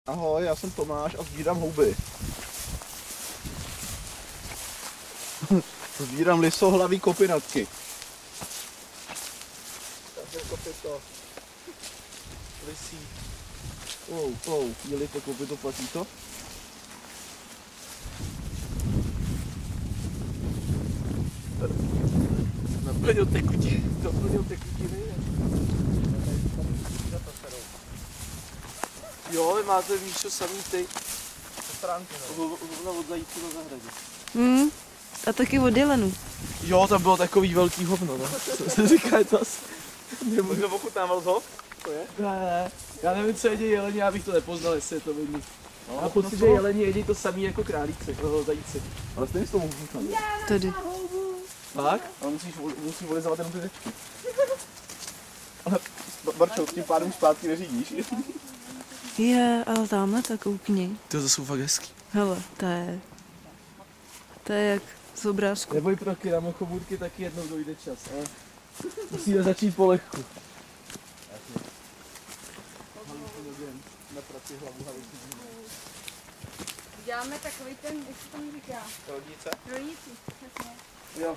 Ahoj, já jsem Tomáš a sbírám houby. Sbírám lisohlavý kopinatky. Takže kopito. Lisí. Jeli to kopito, platí to? Naplnil tekutiny. Jo, vy máte víš, samý ty stránky, no. Od zajíců na zahradě. A taky od jelenů. Jo, tam bylo takový velký hovno, no. Co se říká, je to asi... Nemůžu ochutnával ho? To je? Ne. Já nevím, co jedí jeleni, já bych to nepoznal, jestli je to vidný. No, a pocit, že jeleni jedí to samý jako králíci, zajíci. Ale stejně s tou houbu tam. Tady. Tak? Ale musíš volizovat jenom ty řečky. Ale Barčo, tím pádem zpátky neřídíš. Je, ale tamhle tak koukni. To jsou fakt hezký. Hele, to je jak z obrázku. Neboj proti, na mochobůdky taky jednou dojde čas, ale musíme začít polehku. Děláme takový ten, jak se tam říká? Rodnice? Rodnici, přesně. Jo.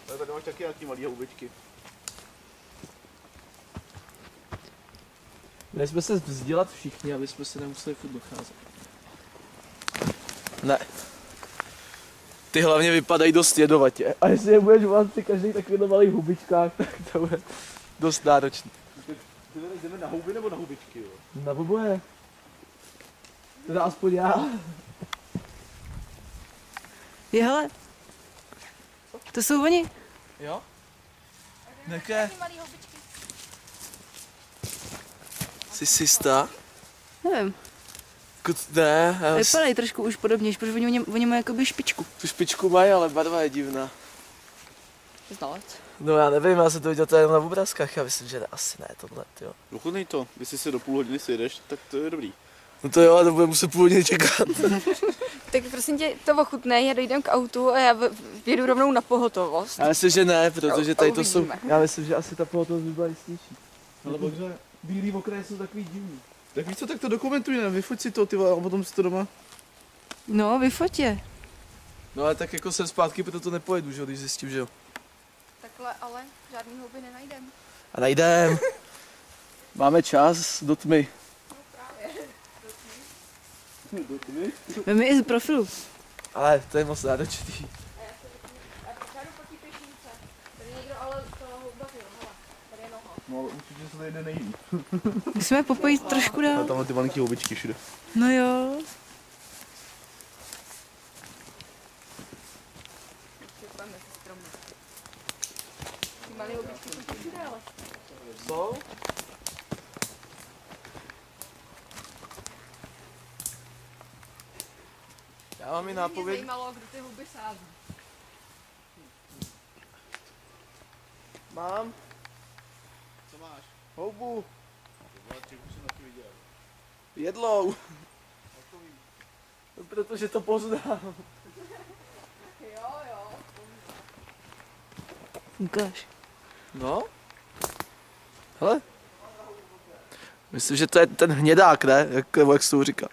Tady máš taky nějaký malý houbičky. Měli jsme se vzdělat všichni, aby jsme se nemuseli furt docházet. Ne. Ty hlavně vypadají dost jedovatě. A jestli je budeš volat ty každý takovýhle malých hubičkách, tak to bude dost náročný. Jdeme na houby nebo na hubičky, jo? Na oboje. Teda aspoň já. Je, hele. To jsou oni. Jo? Neké? Jsi jistá? Nevím. Ne, Vypadají trošku už podobně, protože oni mají jakoby špičku. tu špičku mají, ale barva je divná. Znalec. No já nevím, já jsem to viděl tady na obrázkách, já myslím, že asi ne tohle, jo. Ochutnej to, jestli se do půl hodiny sjedeš, tak to je dobrý. No to jo, to bude muset půl hodiny čekat. Tak prosím tě, to ochutnej, já dojdem k autu a já jedu rovnou na pohotovost. Já myslím, že ne, protože tady to jsou, Uvidíme. já myslím, že asi ta pohotovost by byla jistější. Ale bože, bílý okraje jsou takový divný. Tak víš co, tak to dokumentuj, ne, vyfoť si to, ty vole, a potom si to doma. No, vyfoť je. No ale tak jako sem zpátky, proto to nepojedu, že jo, když zjistím, že jo. Takhle ale žádný houby nenajdem. A najdem. Máme čas do tmy. No právě. Do tmy? Vem i z profilu. Ale to je moc náročný. A pořádu po té pěšnice. Tady někdo ale toho houbařil, hele. Tady je noha. No ale určitě se tady nejde. Musíme popojit trošku A dál. tamhle ty malinký houbičky všude. No jo. Šupeme se stromy. Ty malé houbičky jsou všude, ale. Jsou? Já mám i Mě nápověd. zajímalo, kdo ty houby sází. Mám Co máš? houbu. Ty už jsem taky viděl. Jedlou. No, protože to poznám. Jo. Ukáž. No. Hele. Myslím, že to je ten hnědák, ne? Jak se to říká.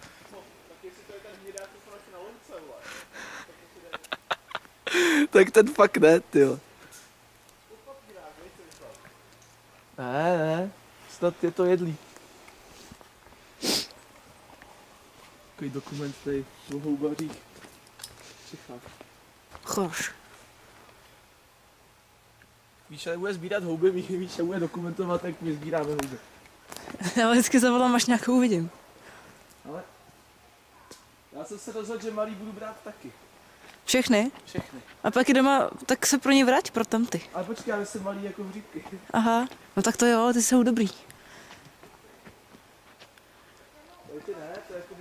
Tak ten fakt ne, tyjo. Ne. Snad je to jedlý. Takový dokument tady o houbařích v Čechách. Choš. Míša nebude sbírat houby, Míša bude dokumentovat, jak my sbíráme houby. Já vždycky zavolám, až nějakou uvidím. Ale já jsem se rozhodl, že malý budu brát taky. Všechny? Všechny. A pak je doma, tak se pro ně vrať, pro tamty. Ale počkej, já jsem malý jako hříbky. Aha, no tak to jo, ty jsou dobrý. Ty ne, to je jako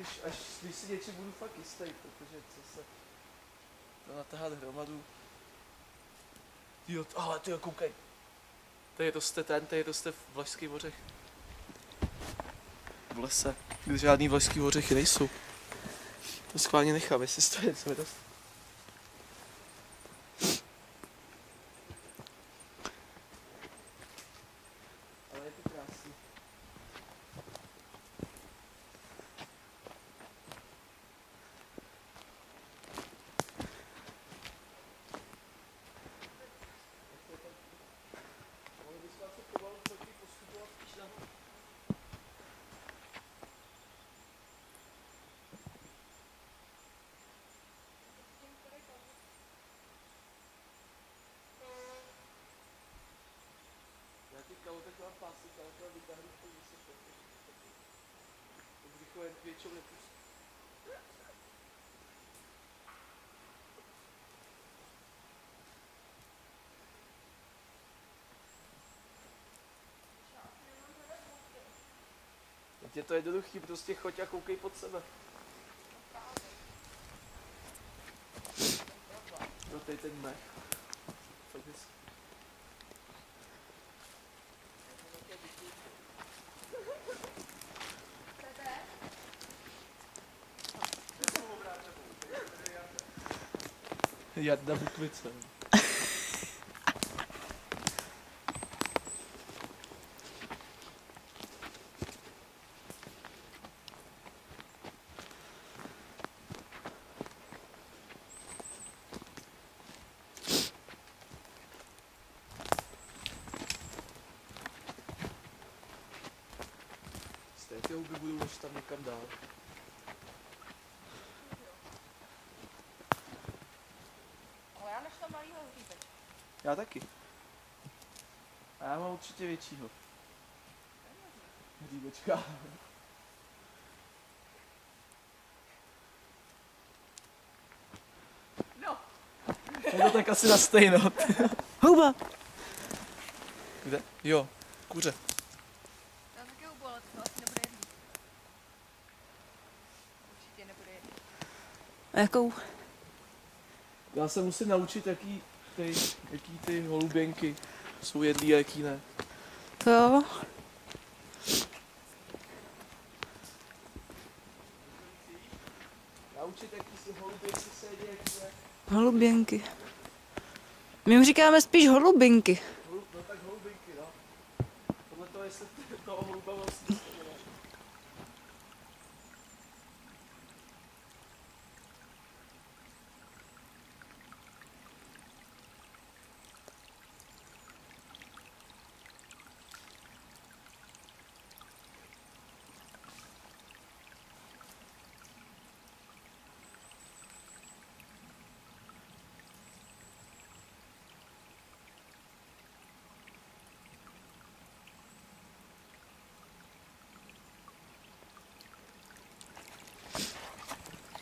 když si něčím budu fakt jistý, protože co se to natáhat hromadu. Jo, ale ty koukej. Tady roste v Vlašských Hořech. V lese, kde žádný Vlašský Hořechy nejsou. To schválně nechám, jestli to je něco vyroste. Ale je to krásný. Je to jednoduchý, prostě choď a koukej pod sebe. No tady ten mech. Fakt hezký. Jarda Bukvice. Ty houby budou už tam někam dál. Ale já našla malýho hříbečka. Já taky. A já mám určitě většího. Hříbečka. No. Je to tak asi na stejno. Houba! Kde? Jo, kuře. Já taky houbu, ale to asi nebude jedný. Určitě nebude jedný. A jakou? Já se musím naučit, jaký ty holuběnky jsou jedlí a jaký ne. To jo. Naučit, jaký si holuběnky se jedí, jaký ne. Holuběnky. My jim říkáme spíš holubinky. No tak holuběnky, no. Podle toho, jestli toho holuba vlastně se jde.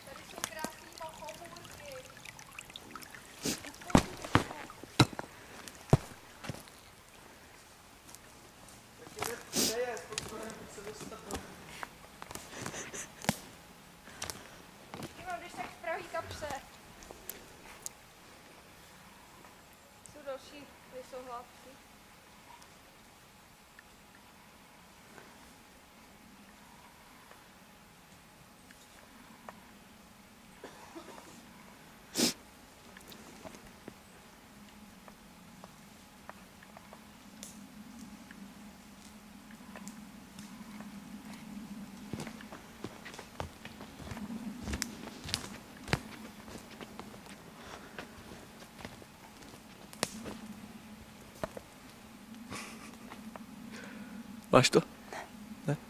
Tady jsou krásný machomůrky. Ty mám když tak v pravý kapse. Jsou další lisohlávky. Máš to?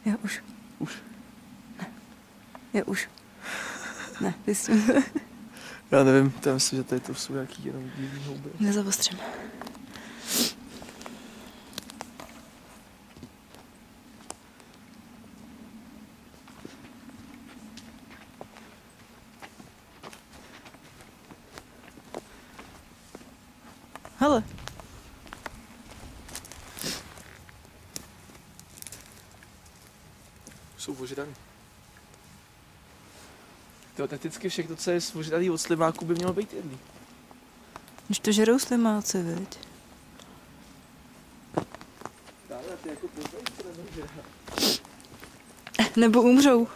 Já už. Už. Ne. Já už. Ne, ty jsi Já nevím, já myslím, že tady to jsou nějaký jenom divný houby. nezavostřím. Hele, Jsou ožraný. Teoreticky všechno, co je ožraný od slimáku, by mělo být jedlý. když to žerou slimáci, viď? Dále, ty jako poznají, co nezožrá. Nebo umřou.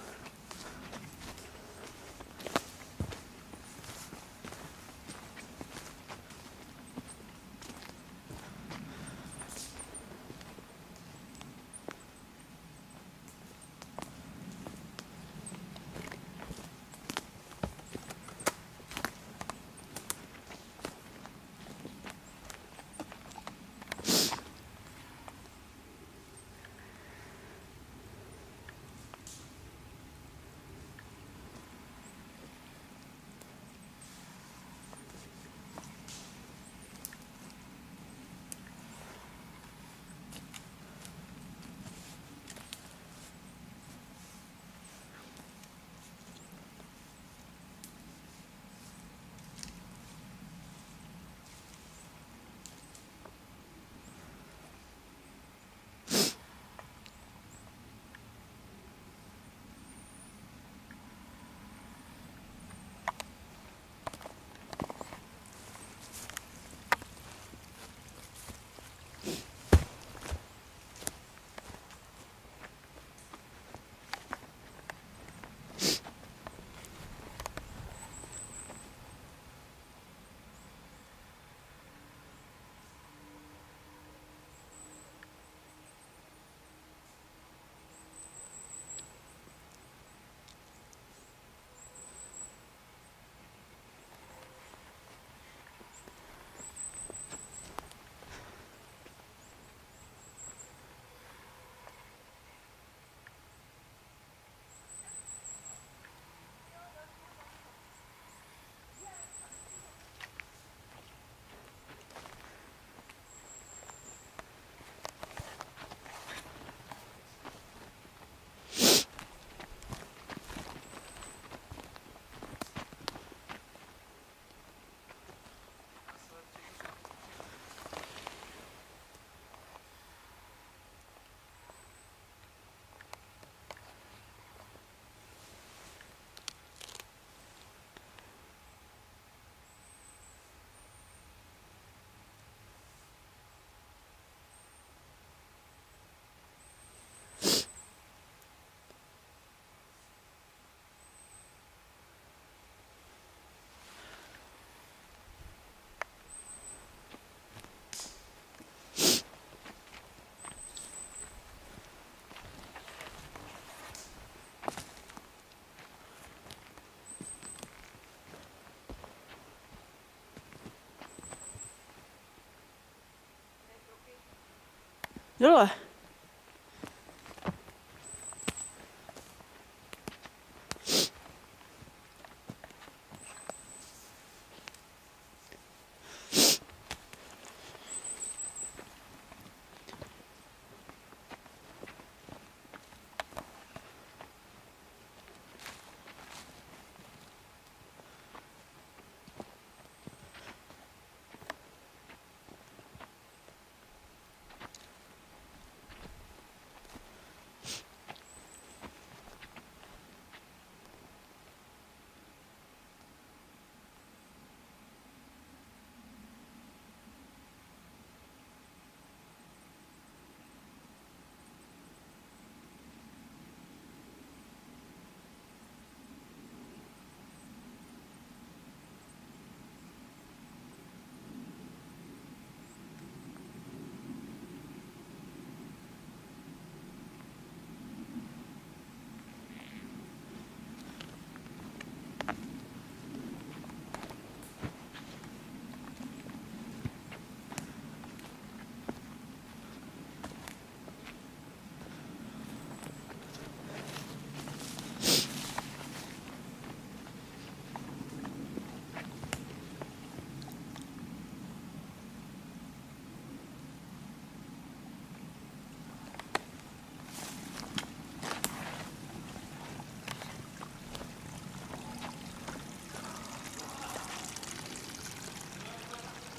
Dole.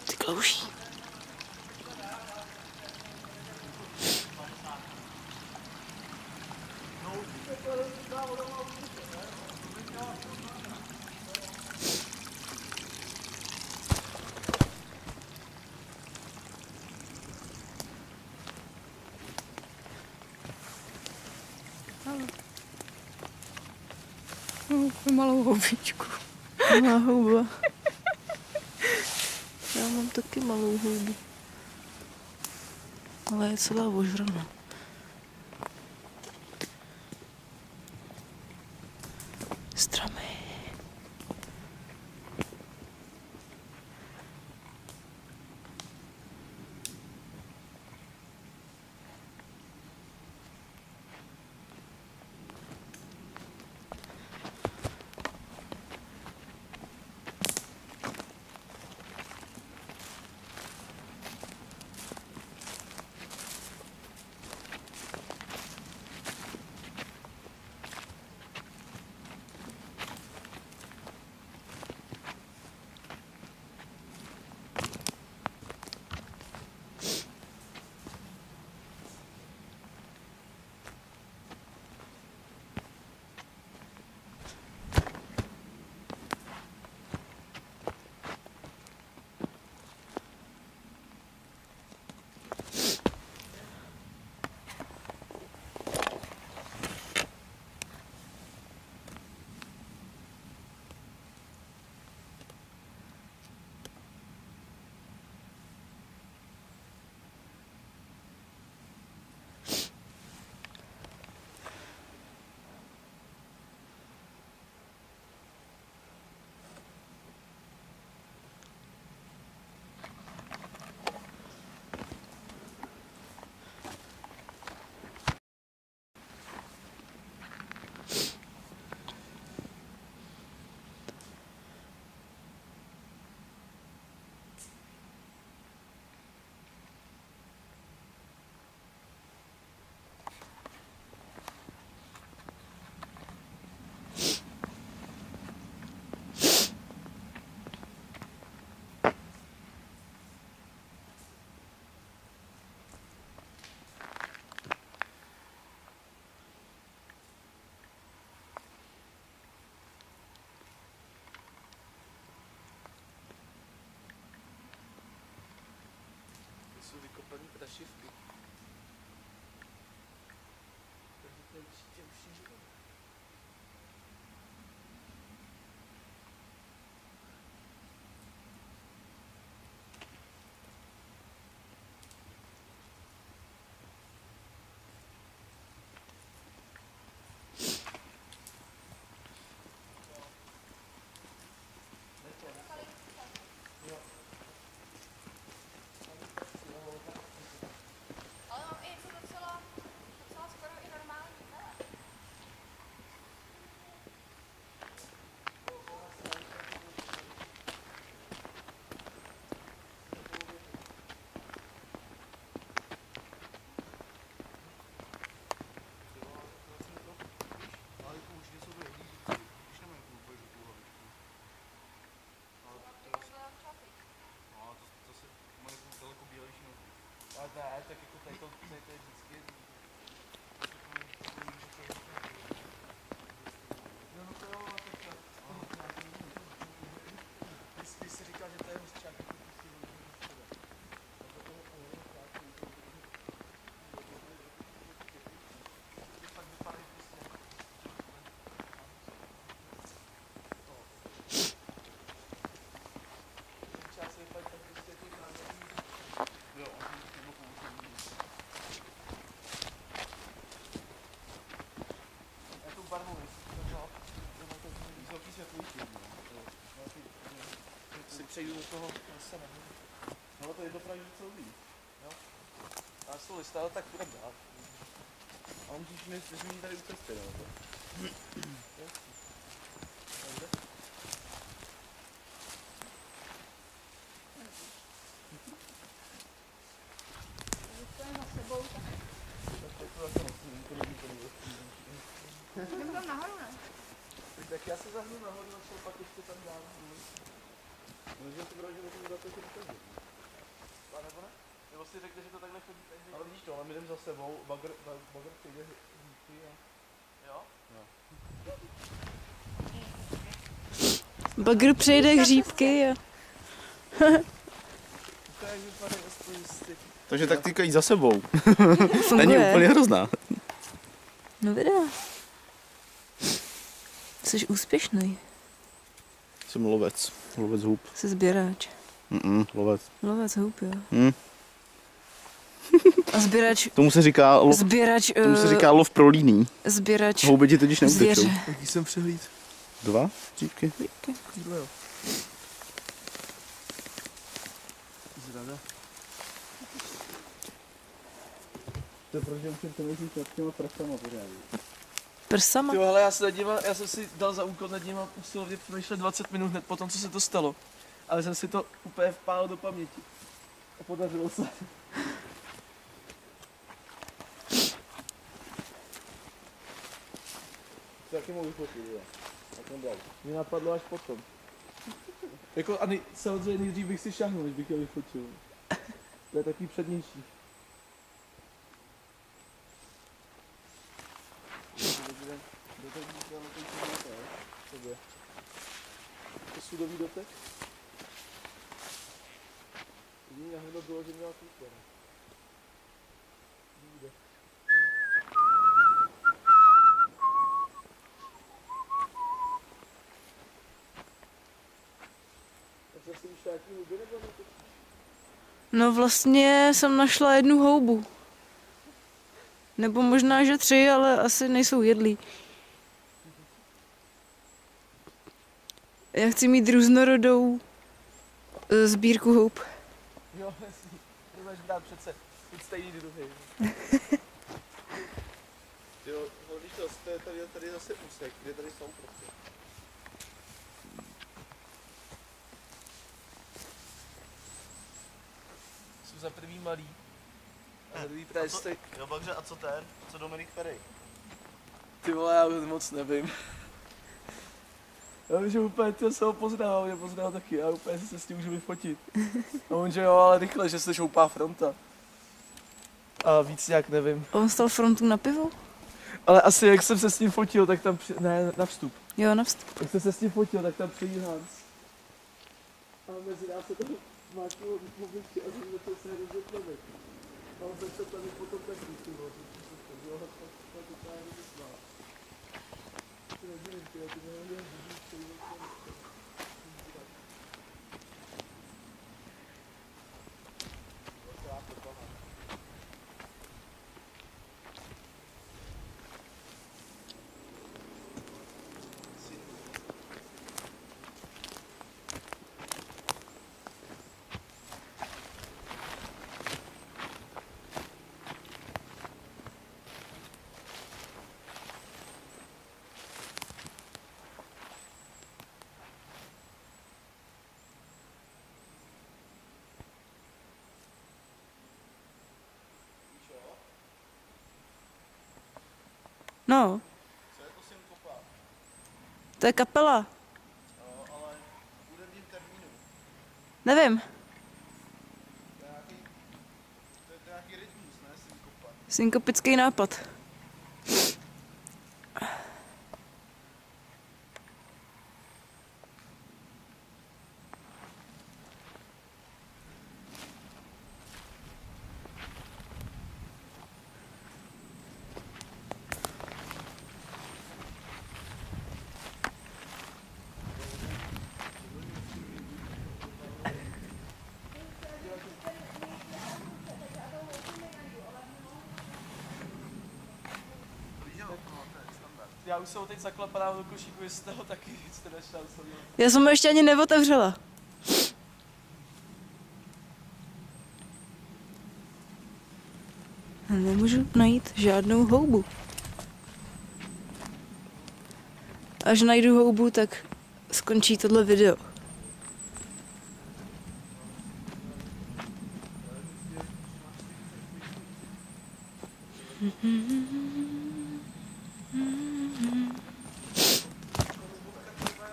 Ty klouží. Malou houbičku. Malá houba. Já mám taky malou houbu. Ale je celá ožraná. Stromy. Jsou vykopaný prašivky. Takže to je určitě už nikdo. ne, tak jako tady to je vždycky. No, no to jo, tak ty jsi říkal, že to je hořčák, jako ty fakt vypadají prostě. Hořčák se vypadají tak prostě těch nádherných. Jo, nebo používám. Jakou barvou jestli to vzal? Velký světlíky. Si přejdu do toho lesa, nevím. No to je to právě docela dobrý. A jsou lista, ale tak budeme dát. A musíš nezmínit tady u cesty, no. To je za sebou, tak jdeme tam nahoru, ne? Tak já se zahnu nahoru a šel pak ještě tam dál. No, že si brát, že můžu dát to tady. A nebo ne? Nebo si řekne, že to takhle chodí každý. Ale vidíš to, ale my jdem za sebou, bagr přijde díky a... Jo? Bagr přejde hříbky a... To jak vypadají aspoň z těch... Takže taktika jít za sebou. Není Funguje. úplně hrozná. No videa. Jsi úspěšný. Jsem lovec. Lovec hub. Jsi sběrač. Lovec. Lovec hub, jo. Hm. A sběrač... Tomu se říká lov, Sběrač... tomu se říká lov pro líný. Sběrač... Houby ti totiž neutečou. Zvěře. Jaký jsem přehlíd? 2 řípky. Jo. Zrada. To je protože musím to mít nad těma prstama pořádně. Prsama? Jo, hele, já jsem si dal za úkol nad nima usilovně přemýšlet 20 minut hned po tom, co se to stalo. Ale jsem si to úplně vpálil do paměti. A podařilo se. To taky mohu vyfotit, jo. Tak on dal. Mě napadlo až potom. Jako a samozřejmě nejdřív bych si šáhnul, než bych je vyfotil. To je takový přednější. To sudový dotek? Jediný náhodou bylo, že měla kůkle. Takže jsi už nějaký huby nebo netočíš? No vlastně jsem našla jednu houbu. Nebo možná, že 3, ale asi nejsou jedlí. Já chci mít různorodou sbírku houb. Jo, jasný. To máš brát přece. Furt stejný druhy. Jo, no víš to, tady je zase úsek, kde tady jsou prostě. Jsou za prvý malý. A za druhý právě stojí. Jo, Bagře, a co ten? Co Dominik Ferry? Ty vole, já už moc nevím. Já vím, že úplně ty se ho poznal, mě poznal taky, a úplně se s tím můžu vyfotit. A on že jo, ale rychle, že se šoupá fronta. A víc nějak nevím. On stal frontu na pivo? Ale asi jak jsem se s ním fotil, tak tam ne, na vstup. Jo, na vstup. Jak jsem se s tím fotil, tak tam přijí Hans. A mezi nás se to máčilo mobilky a jsem začal se hrozně plavit. A on se tady potom taky, ty vole, to bylo to totálně vysmál. Ty nevím, ty nevím, No, Co je to synkopa? to je kapela. Jo, ale bude v něm termínu. Nevím. To je nějaký Synkopický nápad. Já už jsem ho teď zaklepadám do košíku, jestli jste ho taky jste nešel. Já jsem ho ještě ani neotevřela. Nemůžu najít žádnou houbu. Až najdu houbu, tak skončí tohle video.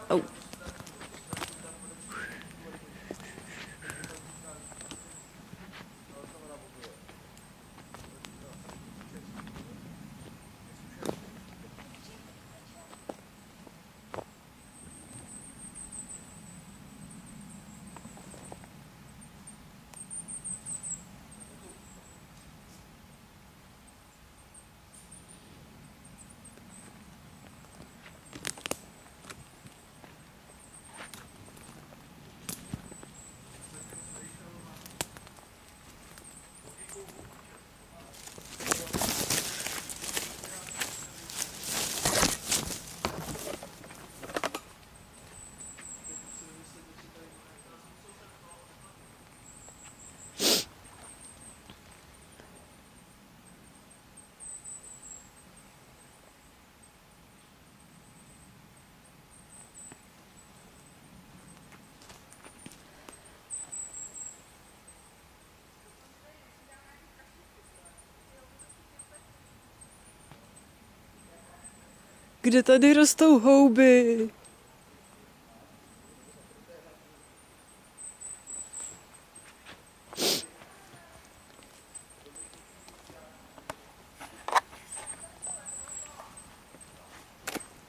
Au. Kde tady rostou houby?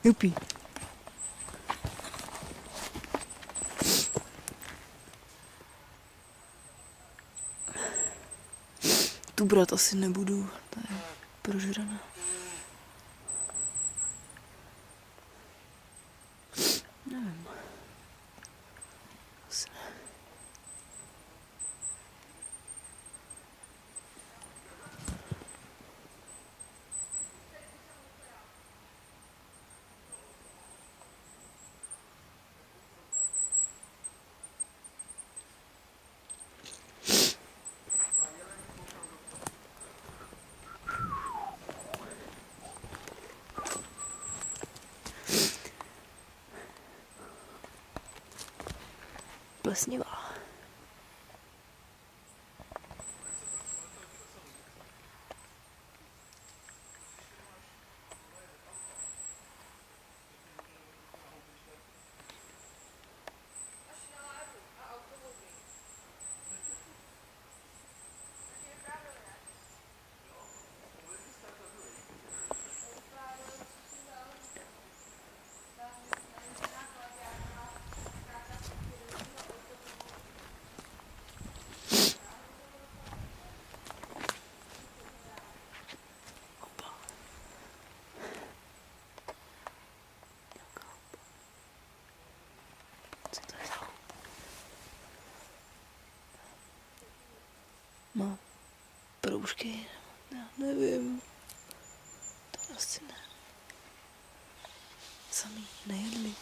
Jupí. Tu brát asi nebudu, ta je prožraná. Nevím. Asi ne. Plesnivá. Má proužky, já nevím, to asi ne. Sami nejedli.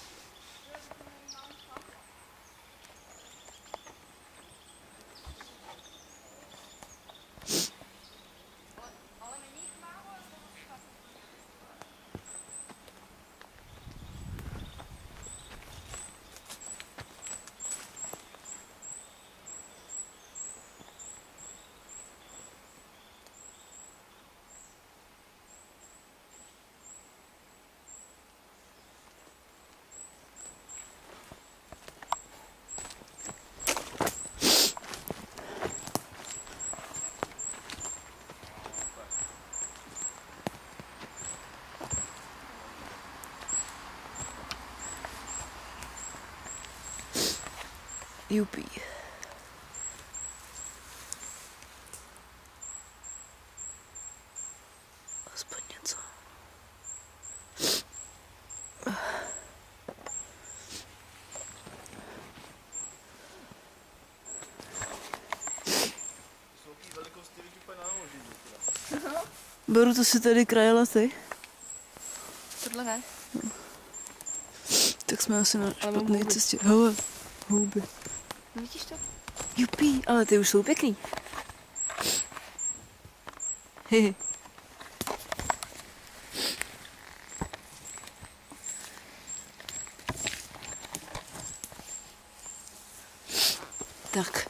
Jupi. Aspoň něco. Beru, to si tady krajela ty. Tohle ne. Tak jsme asi na mám špatné houby. cestě. Hele, houby. No vidíš to? Jupí, ale ty už jsou pěkný. Hehe. Tak.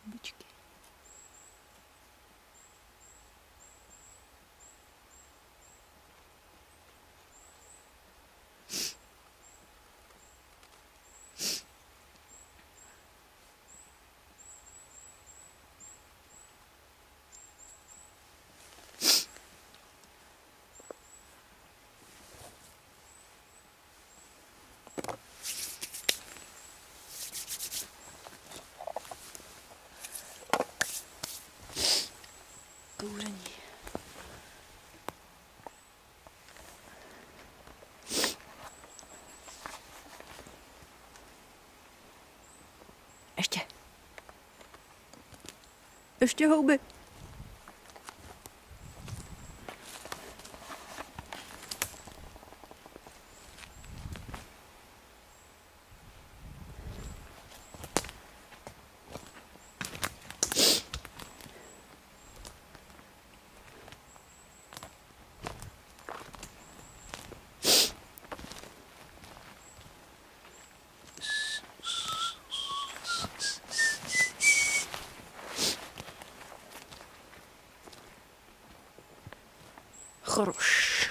Houbičky. Kouření. Ještě. Ještě houby. Хорош.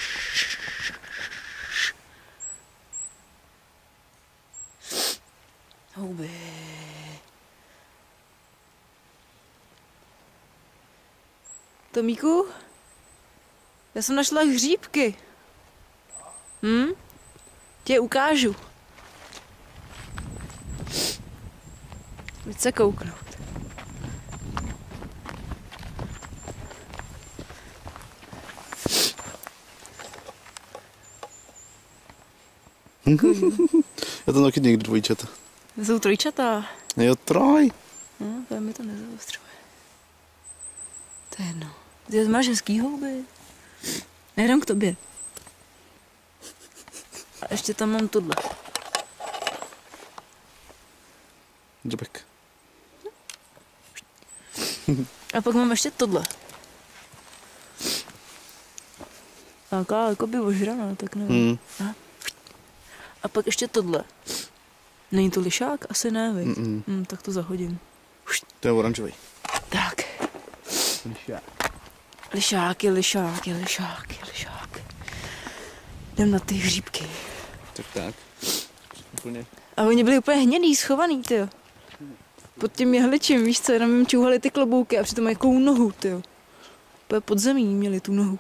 Houby. Tomíku? Já jsem našla hříbky. Tě ukážu. Pojď se kouknout. Já to taky někdy dvojčata. To jsou trojčatá. Jo, troj. No, to mi to nezaostřuje. To je jedno. Ty máš hezký houby. Nejdem k tobě. A ještě tam mám tohle. Dřbek. A pak mám ještě tohle. Taká jako by ožraná, tak nevím. A pak ještě tohle. Není to lišák? Asi ne, viď? Tak to zahodím. To je oranžový. Tak. Lišáky. Jdem na ty hříbky. Tak. Úplně. A oni byli úplně hnědý, schovaný, tyjo. Pod tím jehličím, víš co, jenom jim čouhali ty klobouky a přitom mají jakou nohu, tyjo. Úplně pod zemí měli tu nohu.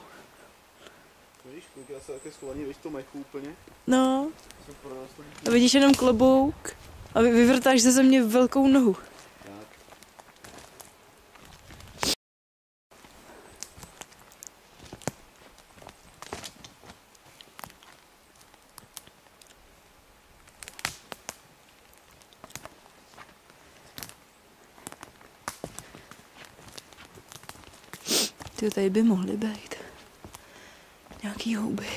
Víš, kolik já se také schovaný, víš to mechu úplně? No. A vidíš jenom klobouk a vyvrtáš ze země velkou nohu. Ty tady by mohly být nějaký houby.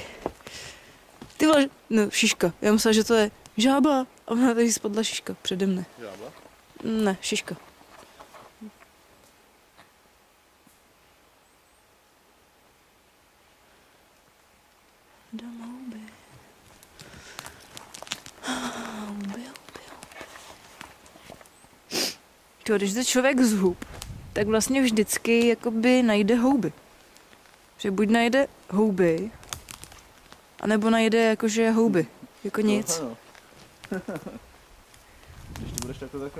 Ty myslela, že... No, šiška. Já myslela, že to je žába. A ona tady spadla šiška přede mne. Žába? Ne, šiška. Dám houby. Houby. Čo, když jde člověk z hub, tak vlastně vždycky jakoby najde houby. Že buď najde houby, anebo najde jakože houby. Jako nic. No, když ty budeš takhle.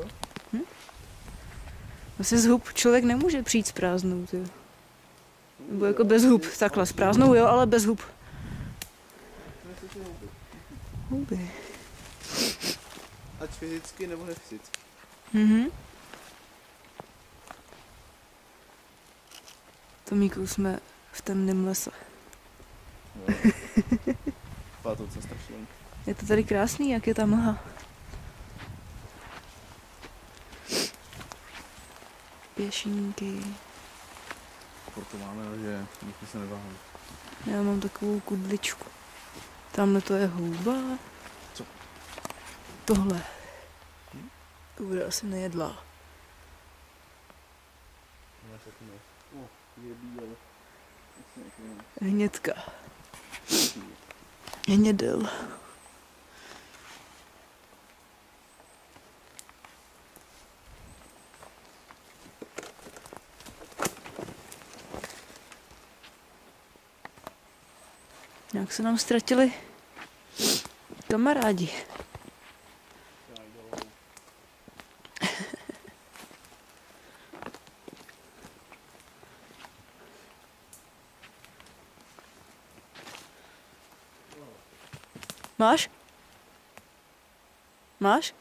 Vlastně z hub člověk nemůže přijít s prázdnou, ty. Nebo jako bez hub. Takhle, s prázdnou jo, ale bez hub. Houby. Ať fyzicky nebo nefyzicky. Mhm. Tomíku, jsme v temném lese. Pátou co strašný. Je to tady krásný, jak je ta mlha. Pěšínky. Proto máme, že nikdy se neváhám. Já mám takovou kudličku. Tamhle to je houba. Co? Tohle. To bude asi nejedlá. Hnědka. Hnědel. Jak se nám ztratili kamarádi. Máš? Máš?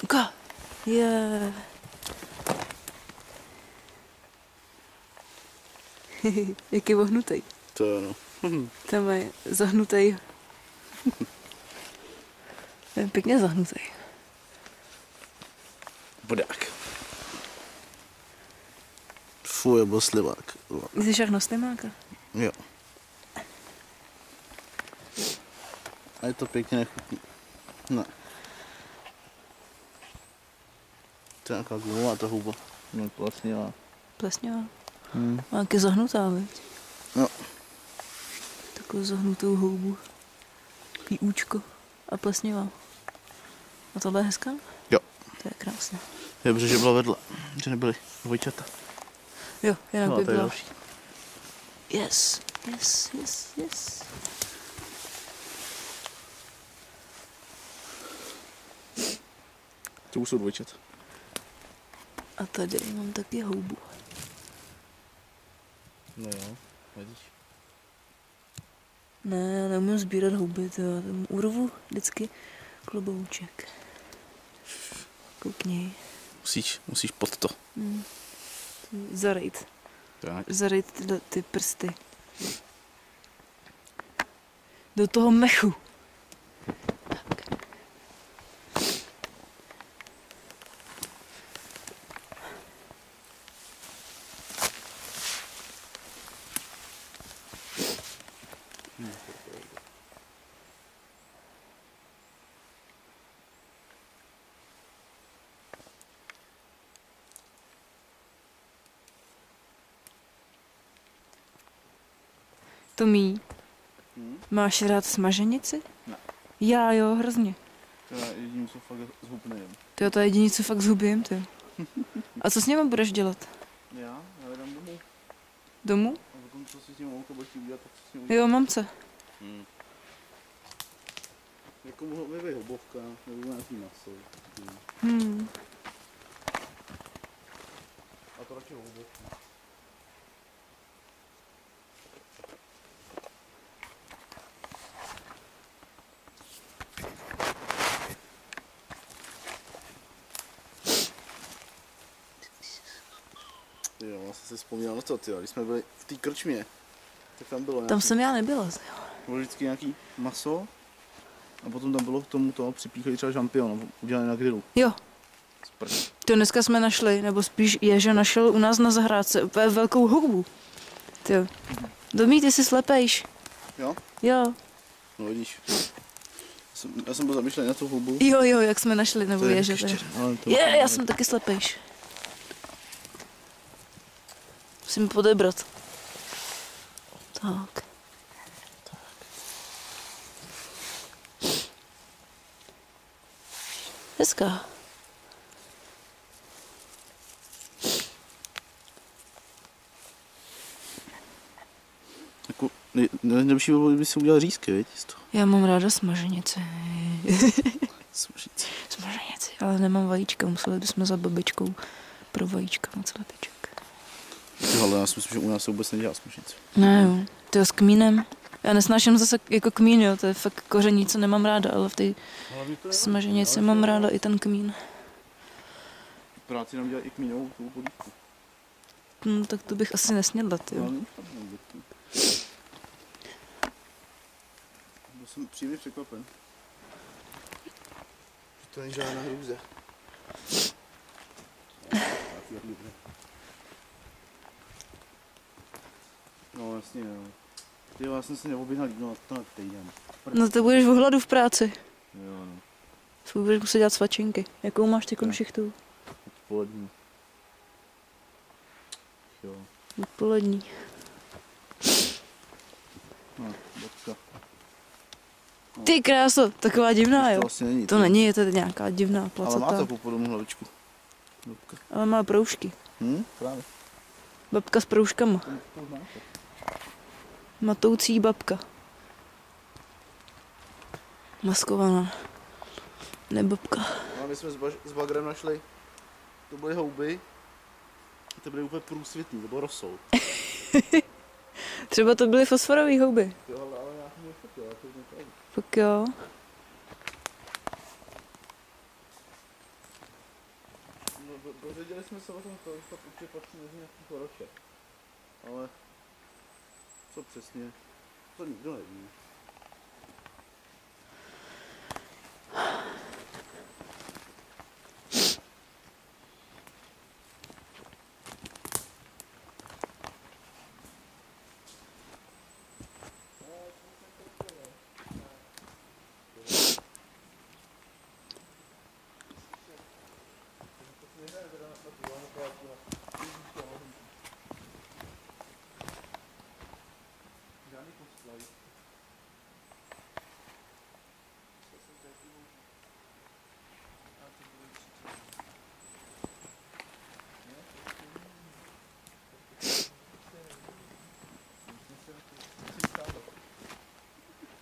Uka. Je. Jak je vohnutej. To jo, no. Tam je zahnutej. Je pěkně zahnutej. Bodák. Fuj, byl slivák. Jsi však na slimáka. Jo. A je to pěkně nechutný. Ne. To je nějaká gumová ta houba. No plesnivá. Plesňová. A jak je zahnutá, veď? Jo. Takovou zahnutou houbu. Účko a plesňová. A tohle je hezká? Jo. To je krásné. Je dobře, že byla vedle. Že nebyly dvojčata. Jo, jinak No, by to je byla. další. Yes, yes, yes, yes. To už jsou dvojčata. A tady mám taky houbu. No jo, vidíš. Ne, já neumím sbírat houby, to já tam urvu vždycky klobouček. Koukněj. Musíš pod to. Zarejt. Tak. Zarejt ty prsty. Do toho mechu. Tak. Tomí, máš rád smaženici? Ne. Já jo, hrozně. To je jediný, co fakt zhub nejím. To je jediný, co fakt zhubím, ty. A co s ním budeš dělat? Já jdem domů. Domů? A potom, co si s ním mamka bude chtít udělat, tak co s ním udělat. Jo, mamce. Jako mohlo by být hobovka, nebo nějaký maso. A to radši hobovka. Jo, já jsem si vzpomněl na to, tyjo, když jsme byli v té krčmě, tak tam bylo nějaký, Tam jsem já nebyla. bylo vždycky nějaký maso a potom tam bylo k tomu to připíchají třeba žampion, udělané na grilu. Jo. To dneska jsme našli, nebo spíš Ježa našel u nás na zahrádce úplně velkou houbu. Ty. Domí, ty si slepejš. Jo? Jo. No vidíš. Já jsem byl zamýšlený na tu houbu. Jo, jak jsme našli, nebo Ježa. Já jsem taky slepejš. Musím podebrat. Tak. Hezká. Jako, nejlepší bylo, kdyby si udělal řízky, viď? Já mám ráda smaženici. Smaženici. Smaženici, ale nemám vajíčka, museli bychom za babičkou pro vajíčka moc lepiček. Ale já si myslím, že u nás se vůbec nedělá smaženici. Ne, jo. To je s kmínem. Já nesnáším zase jako kmín, jo, to je fakt koření, co nemám ráda, ale v té smaženici mám ráda i ten kmín. Práci nám dělají i kmínovou tu polívku. No, tak to bych asi nesnědla, jo. Byl jsem příjemně překvapen. Že to není žádná hrůze. No jasně, jo. Ty já jsem si neobjednal jídlo to na týden. No to budeš v hladu v práci. Jo, no. To budeš muset dělat svačinky. Jakou máš ty šichtu? Odpolední. Jo. Odpolední. No, bodka. Ty kráso, taková divná, To jo. vlastně není. To není, je to nějaká divná Ale má placatá. takovou podobnou hlavičku. Bodka. Ale má proužky. Právě. Babka s proužkama. To znáte. Matoucí babka. Maskovaná. Nebabka. No, my jsme s bagrem našli, to byly houby, a to byly úplně průsvitný, to byl rosol. Třeba to byly fosforové houby. Jo, ale já jsem nechtěl, já to nepravdu. Tak jo. No, dozvěděli jsme se o tom, to určitě patří mezi nějaký horoče. Ale co přesně, to nikdo neví.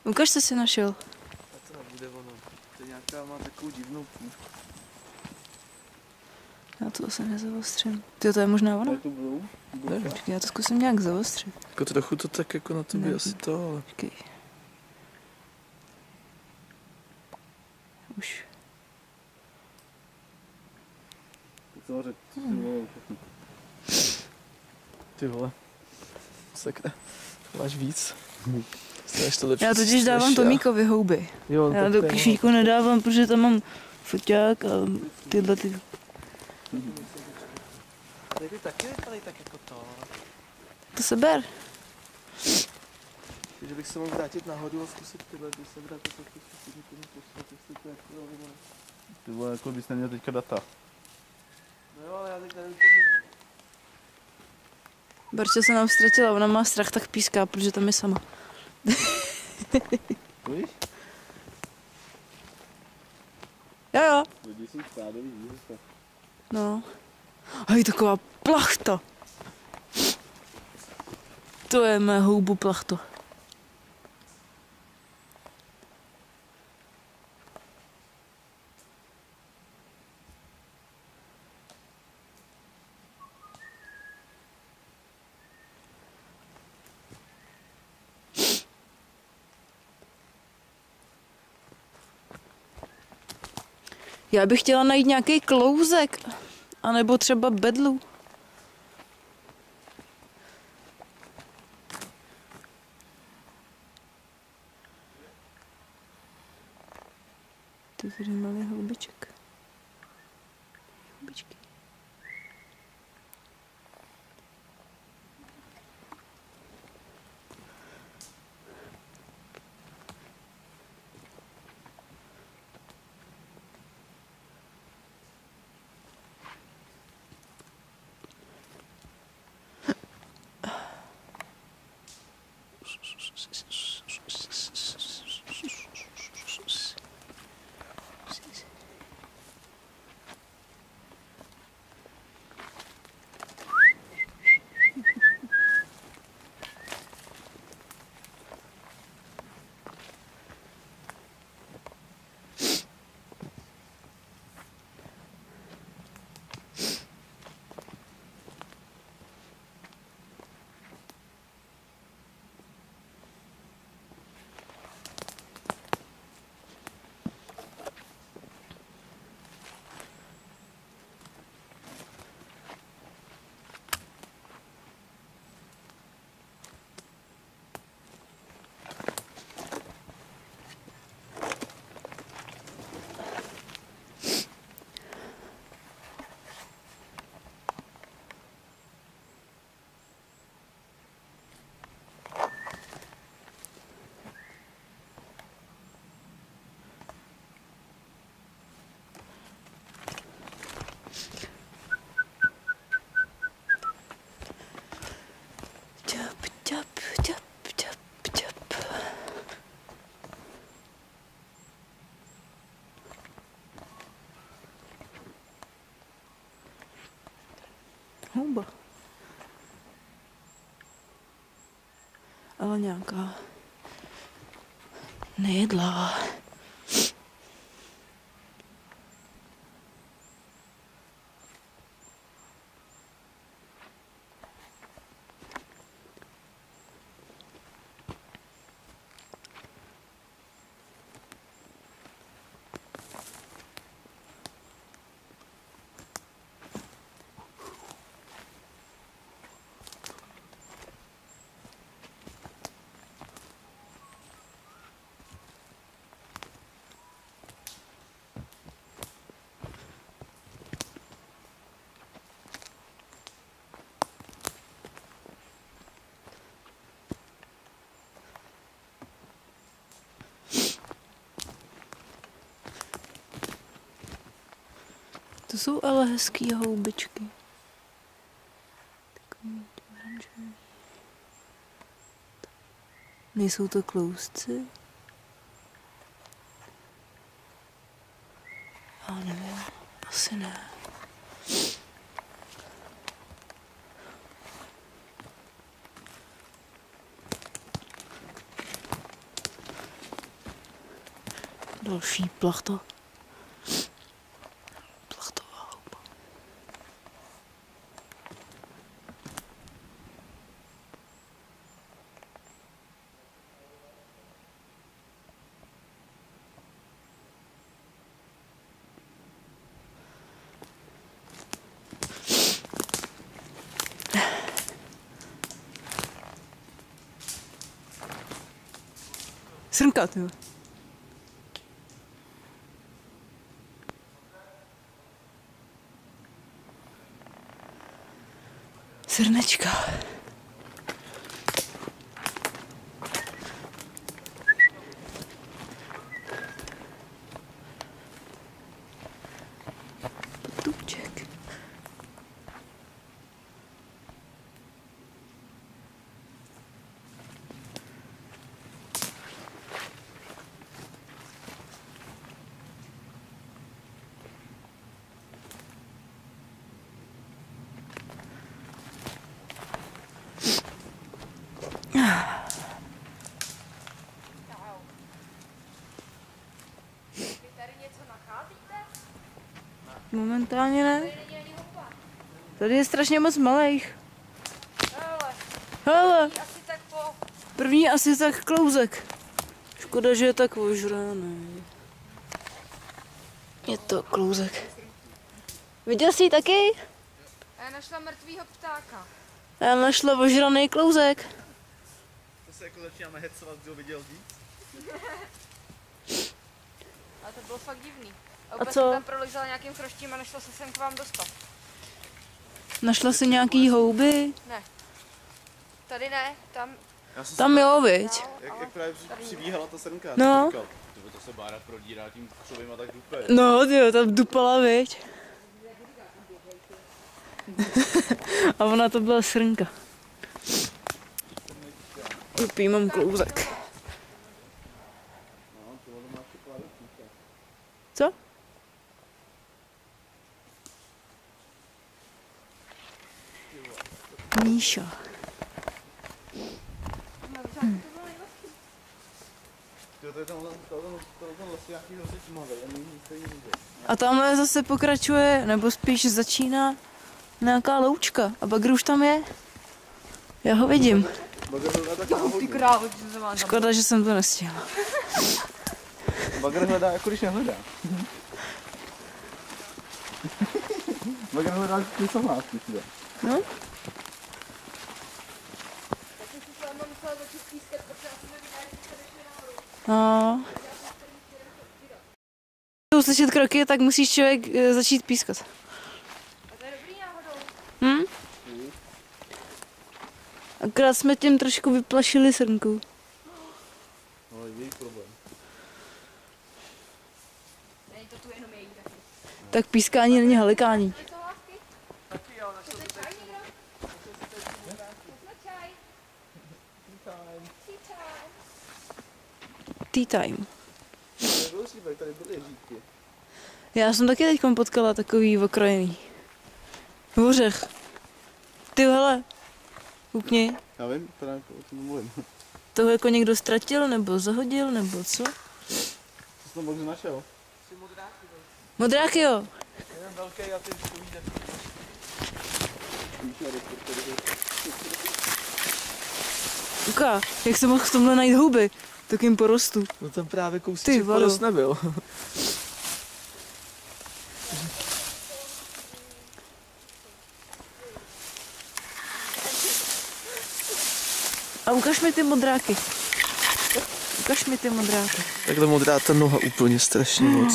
Ukaž, co jsi našel. A to nebude ono. To je nějaká, má takovou divnou půjčku. Já to asi nezavostřím. Ty, to je možná ono? To budou? Nevím. Počkej, já to zkusím nějak zavostřit. Jako trochu to tak jako na tobě Ne. asi to, ale... Počkej. Už. Tak jsem řekl, Ty vole. Sakra. Máš víc. Chceš to lepší, Já totiž dávám Tomíkovi houby. Jo, Já tak do to je kyšíku nedávám, protože tam mám foťák a tyhle ty. Tady ty taky vypadají tak jako to. To se ber. Že bych se mohl vrátit nahoru a zkusit tyhle, ty sebrat a taky zkusit někomu poslat, jestli to jako jo, ty vole, jako bys neměl teďka data. no jo, ale já teď nevím tomu. Barča se nám ztratila, ona má strach, tak píská, protože tam je sama. Víš? Jo. Lidi jsou stádový zvířata. No. Hej, taková plachta. To je mé houbu plachto. Já bych chtěla najít nějaký klouzek, anebo třeba bedlu. To je tady malý houbiček. houba. Ale nějaká nejedlá. To jsou ale hezký houbičky. Takový oranžový. Nejsou to klouzci? Já nevím, asi ne. Další plachta. Srnka, ty. Srnečka. Tupček. Vy tady něco nacházíte? Momentálně ne. Tady není ani houba. Tady je strašně moc malých. Hele, Hele, asi tak po... první asi tak klouzek. Škoda, že je tak ožraný. Je to klouzek. Viděl jsi ji taky? Já našla mrtvýho ptáka. Já našla ožraný klouzek. To se jako začínáme hecovat, kdo viděl víc. Ale to bylo fakt divný. A A co? jsem tam prolizala nějakým chroštím a nešla se sem k vám dostat. Našla jsi nějaký houby? Tady ne, tam... Tam jo, viď? Jak právě přibíhala ta srnka, No. říkal, to se Bára prodírá tím křovým a tak dupe. No, tyjo, tam dupala, viď? A ona to byla srnka. Upí, mám klouzek. Co? Míša. To je ten vlastně nějaký hrozně tmavý, a není nic jiného. A tamhle zase pokračuje, nebo spíš začíná nějaká loučka. A bagr už tam je? Já ho vidím. Bagr hledá tak náhodně. krávo, co se vám Škoda, že jsem to nestihla. Bagr hledá, jako když nehledá. Bagr hledá, když se hlásí. No? No. Když slyšet kroky, tak musíš člověk začít pískat. A to je dobrý náhodou. Hm? Akorát jsme tím trošku vyplašili srnku. No, je její problém. Není to tu jenom její taky. Tak pískání není halikání. Něco lásky? Chcete čaj někdo? Chcete čaj? Tea time. Tea time. Nebyl slíbek, tady byly ježítky. Já jsem taky teď potkala takový okrajený. Hořech. Ty hele, koukni, Já vím, právě o tom mluvím. toho jako někdo ztratil, nebo zahodil, nebo co? Co jsi tam možná našel? Modráky jo. Jeden velký a ty povíde. Uka, jak jsem mohl v tomhle najít houby? Takým porostu. No tam právě Ty kousíček vado. porost nebyl. A ukaž mi ty modráky. Ukaž mi ty modráky. Takhle modrá ta noha úplně strašně moc.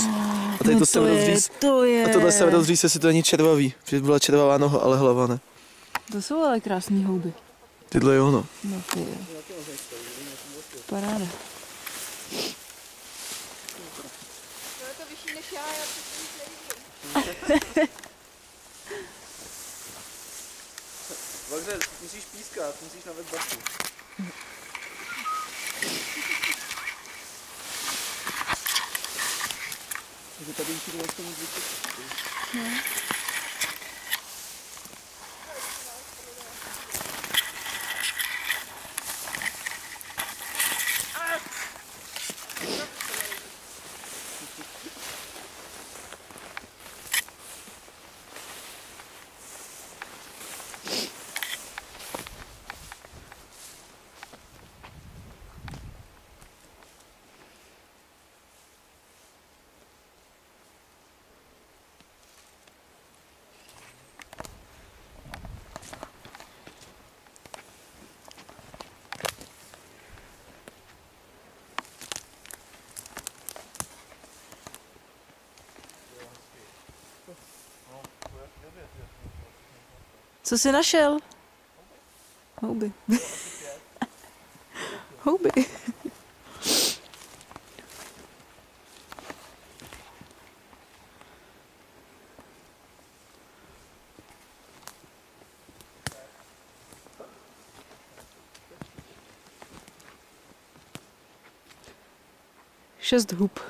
A tady to se rozříz. to je. A tohle se rozříz, jestli to není červavý. Protože byla červavá noha, ale hlava ne. To jsou ale krásný houby. Tyhle jo, no. No ty jo. Paráda. To je to vyšší než já přesně nic nevidím. Vagře, musíš pískat, musíš navést basu. Takže tady už je to nic Co jsi našel? Houby. Houby. Šest hub.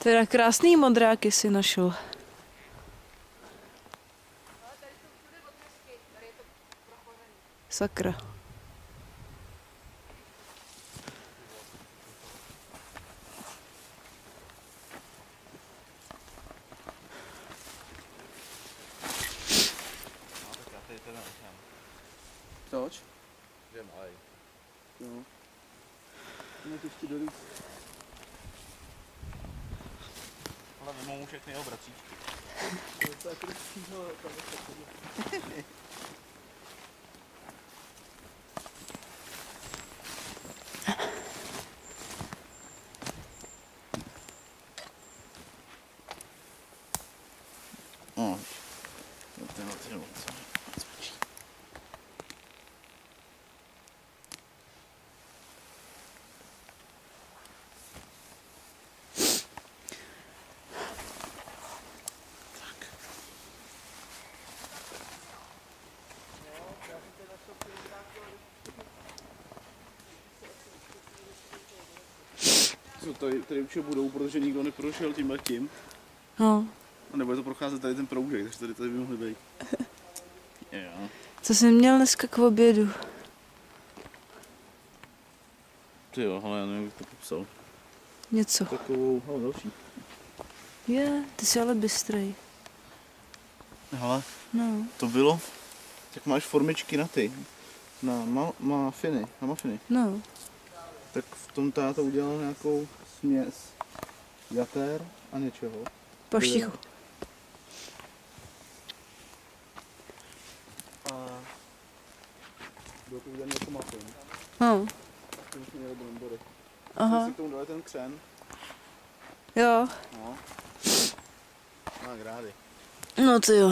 Teda krásný modráky si našel. Ale tady jsou všude odnesky, tady je to prochořený. Sakra. Proč? Je malej. Jo. No to ještě dolů. Ale vymou všechny jeho bratříčky. To je jako přího, tam je takový. Tady určitě budou, protože nikdo neprošel tím a tím. No. A nebude to procházet tady ten proužek, takže tady by mohli být. Jo. Co jsi měl dneska k obědu? Ty jo, ale já nevím, jak to popsal. Něco. Takovou, ale další. Je, ty jsi ale bystrej. Hele, No. to bylo, tak máš formičky na ty, na muffiny, No. tak v tom táta udělal nějakou směs jater a něčeho. Poštichu. A bylo to udělané jako muffin. No. K tomu jsme měli brambory. Aha. Jsme si k tomu dali ten křen. Jo. No. Má grády. No ty jo.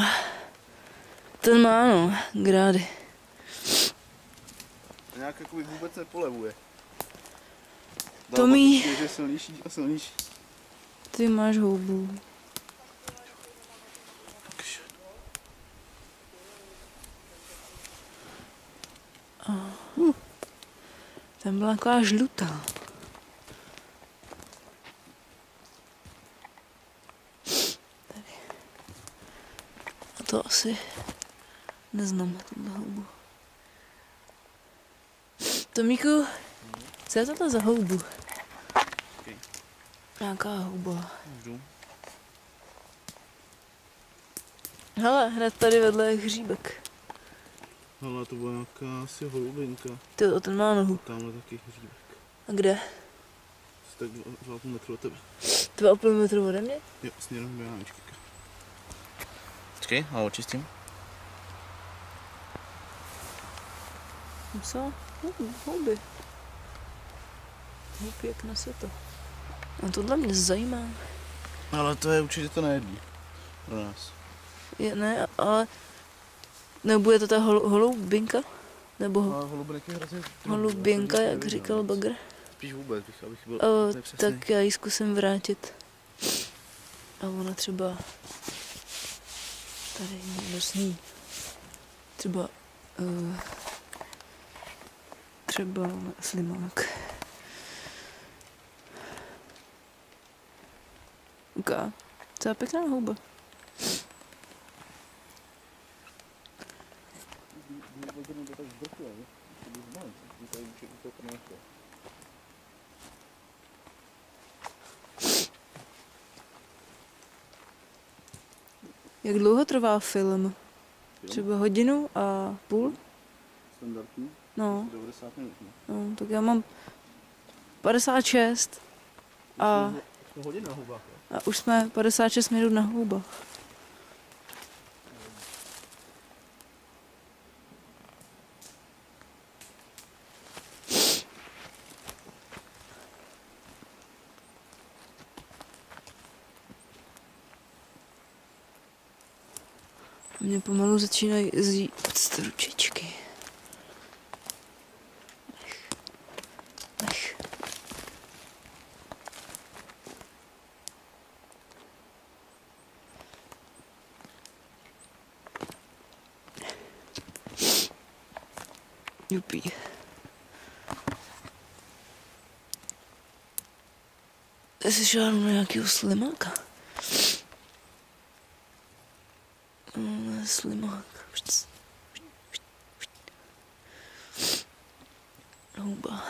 Ten má no, grády. A nějak jakoby vůbec nepolevuje. To mý. Je, že je silnější a silnější. Ty máš houbu. Tam byla taková žlutá. Tady. A to asi neznám tuhle houbu. Tomíku, co je tohle za houbu? Okay. Nějaká houba. Můžu. Hele, hned tady vedle je hříbek. Ale to byla nějaká asi holubinka. Ty, ten má nohu. Tamhle taky hříbek. A kde? Jsi tak 2,5 metru od tebe. 2,5 metru ode mě? Jo, směrem do Jáničky. Počkej, a očistím. Co? Houby. Houby jak na světo. A tohle mě zajímá. Ale to je určitě to nejedí. Pro nás. Ne, ale... Nebo je to ta holubinka? Nebo Ale holubinek je hrozně... holubinka, jak říkal Bagr? Spíš vůbec, abych byl přesný. Tak já ji zkusím vrátit. A ona třeba... Tady někdo sní. Třeba... třeba slimák. Uká. To je pěkná houba. Jak dlouho trvá film? Třeba hodinu a půl? Standardní? No, 90 minut. no, tak já mám 56 a Hodin na hubách, jo? už jsme 56 minut na houbách. Mě pomalu začínají zjíst ručičky. Nech. Jupí. Jsi šáhnu na nějakýho slimáka. Slimák. Houba.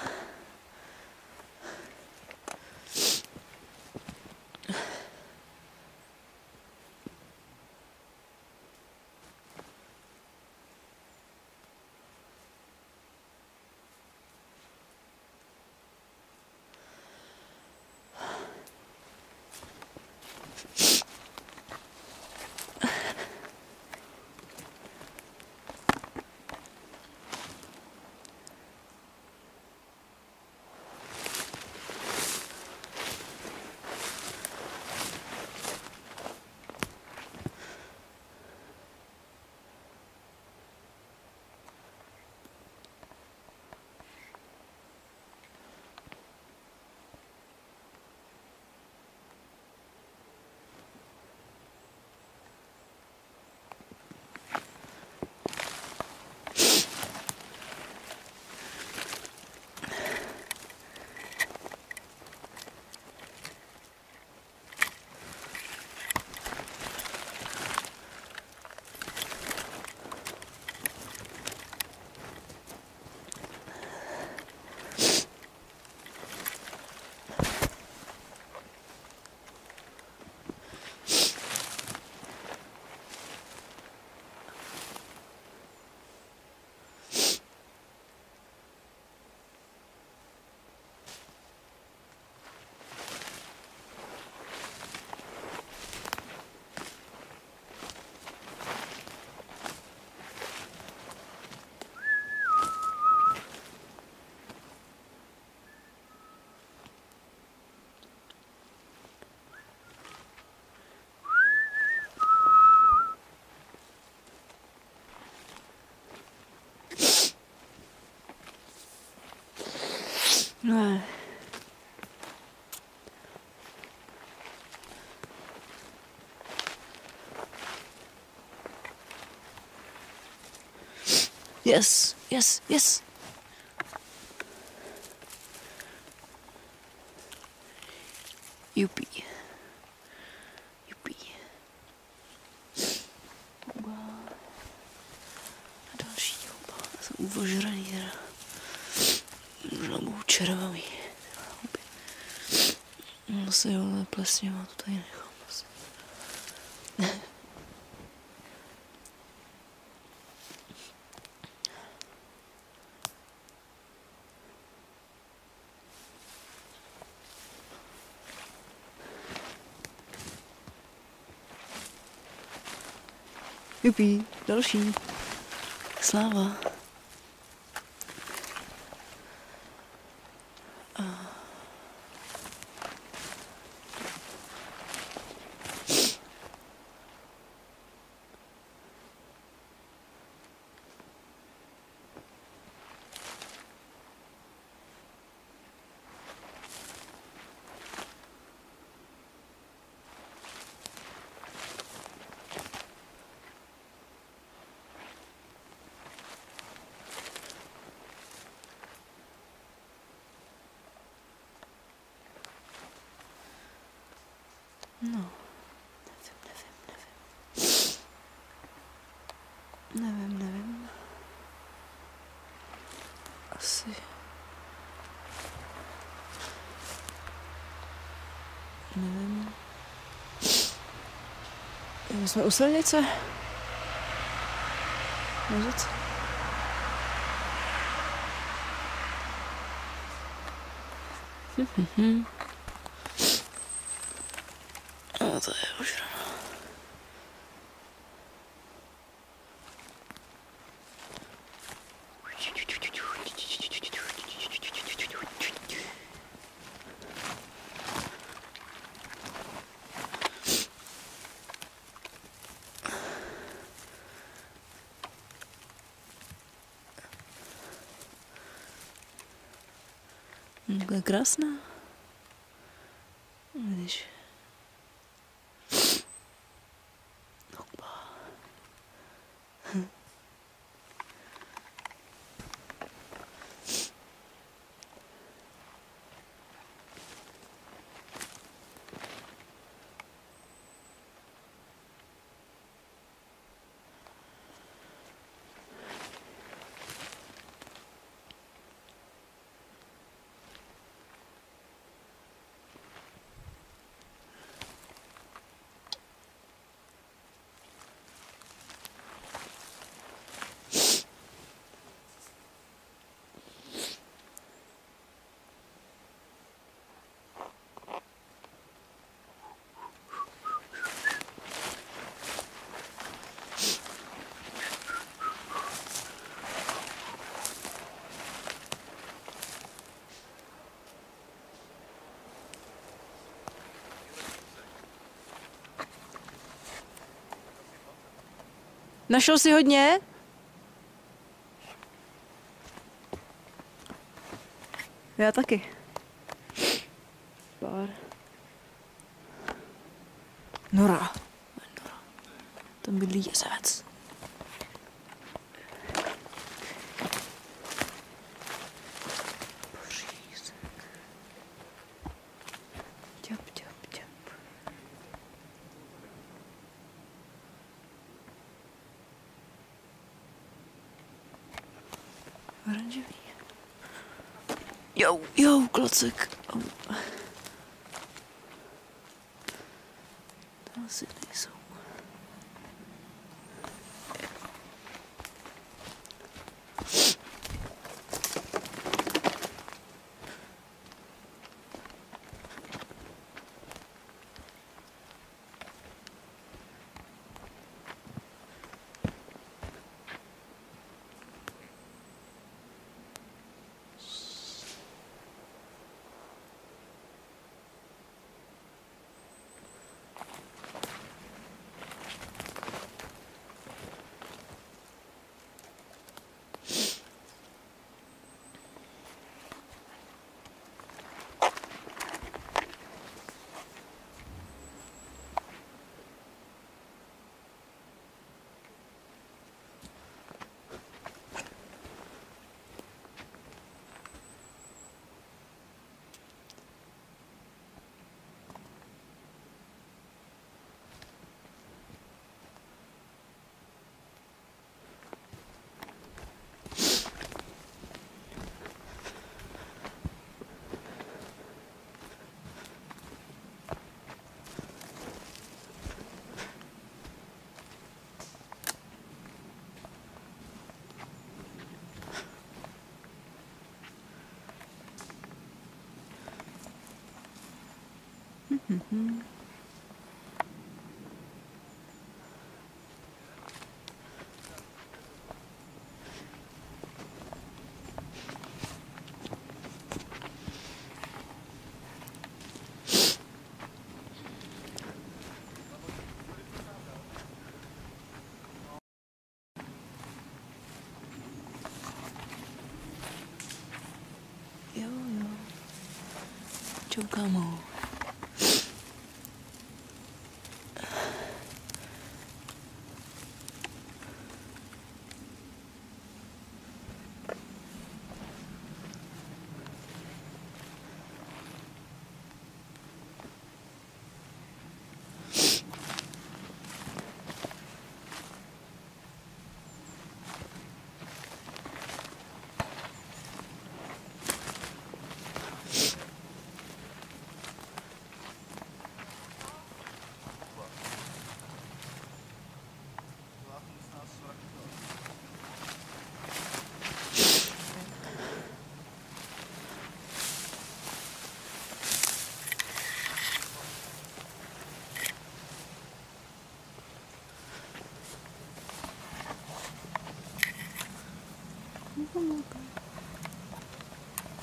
No. Yes, yes, yes. Jsou ožraný teda. Možná budou červavý. Asi jo, ale plesněva to tady nechám asi. Jupí, další. Sláva. No, nevím. Asi. Nevím. My jsme u silnice. Můžete? No to je už ráno. Taková krásná. Vidíš. Našel jsi hodně? Já taky. Pár. Nora. Tam bydlí jezevec. Ťap. Oranžový. Jo, klacek. To asi nejsou. Jo, jo. Čau, kámo.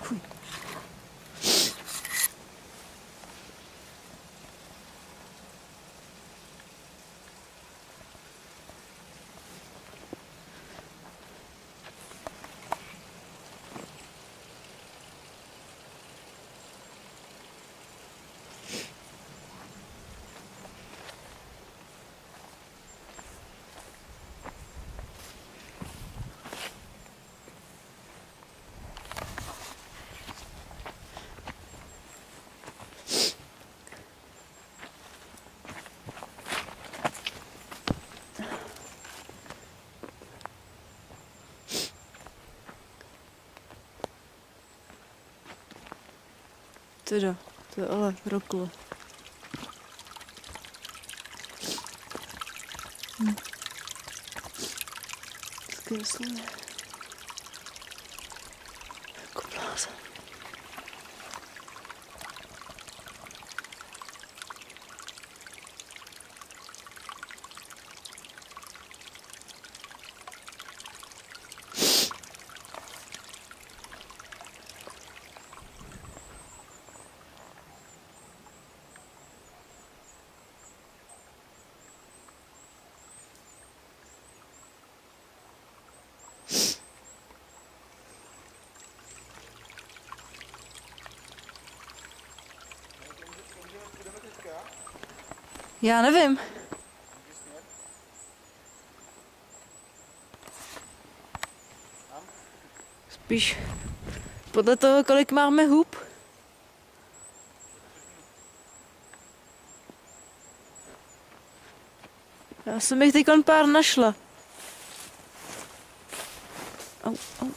Fuj. Teda, to je ale roklo. Zkreslené. Jako blázen. Já nevím. Spíš podle toho, kolik máme hub. Já jsem jich teď pár našla. Au, au.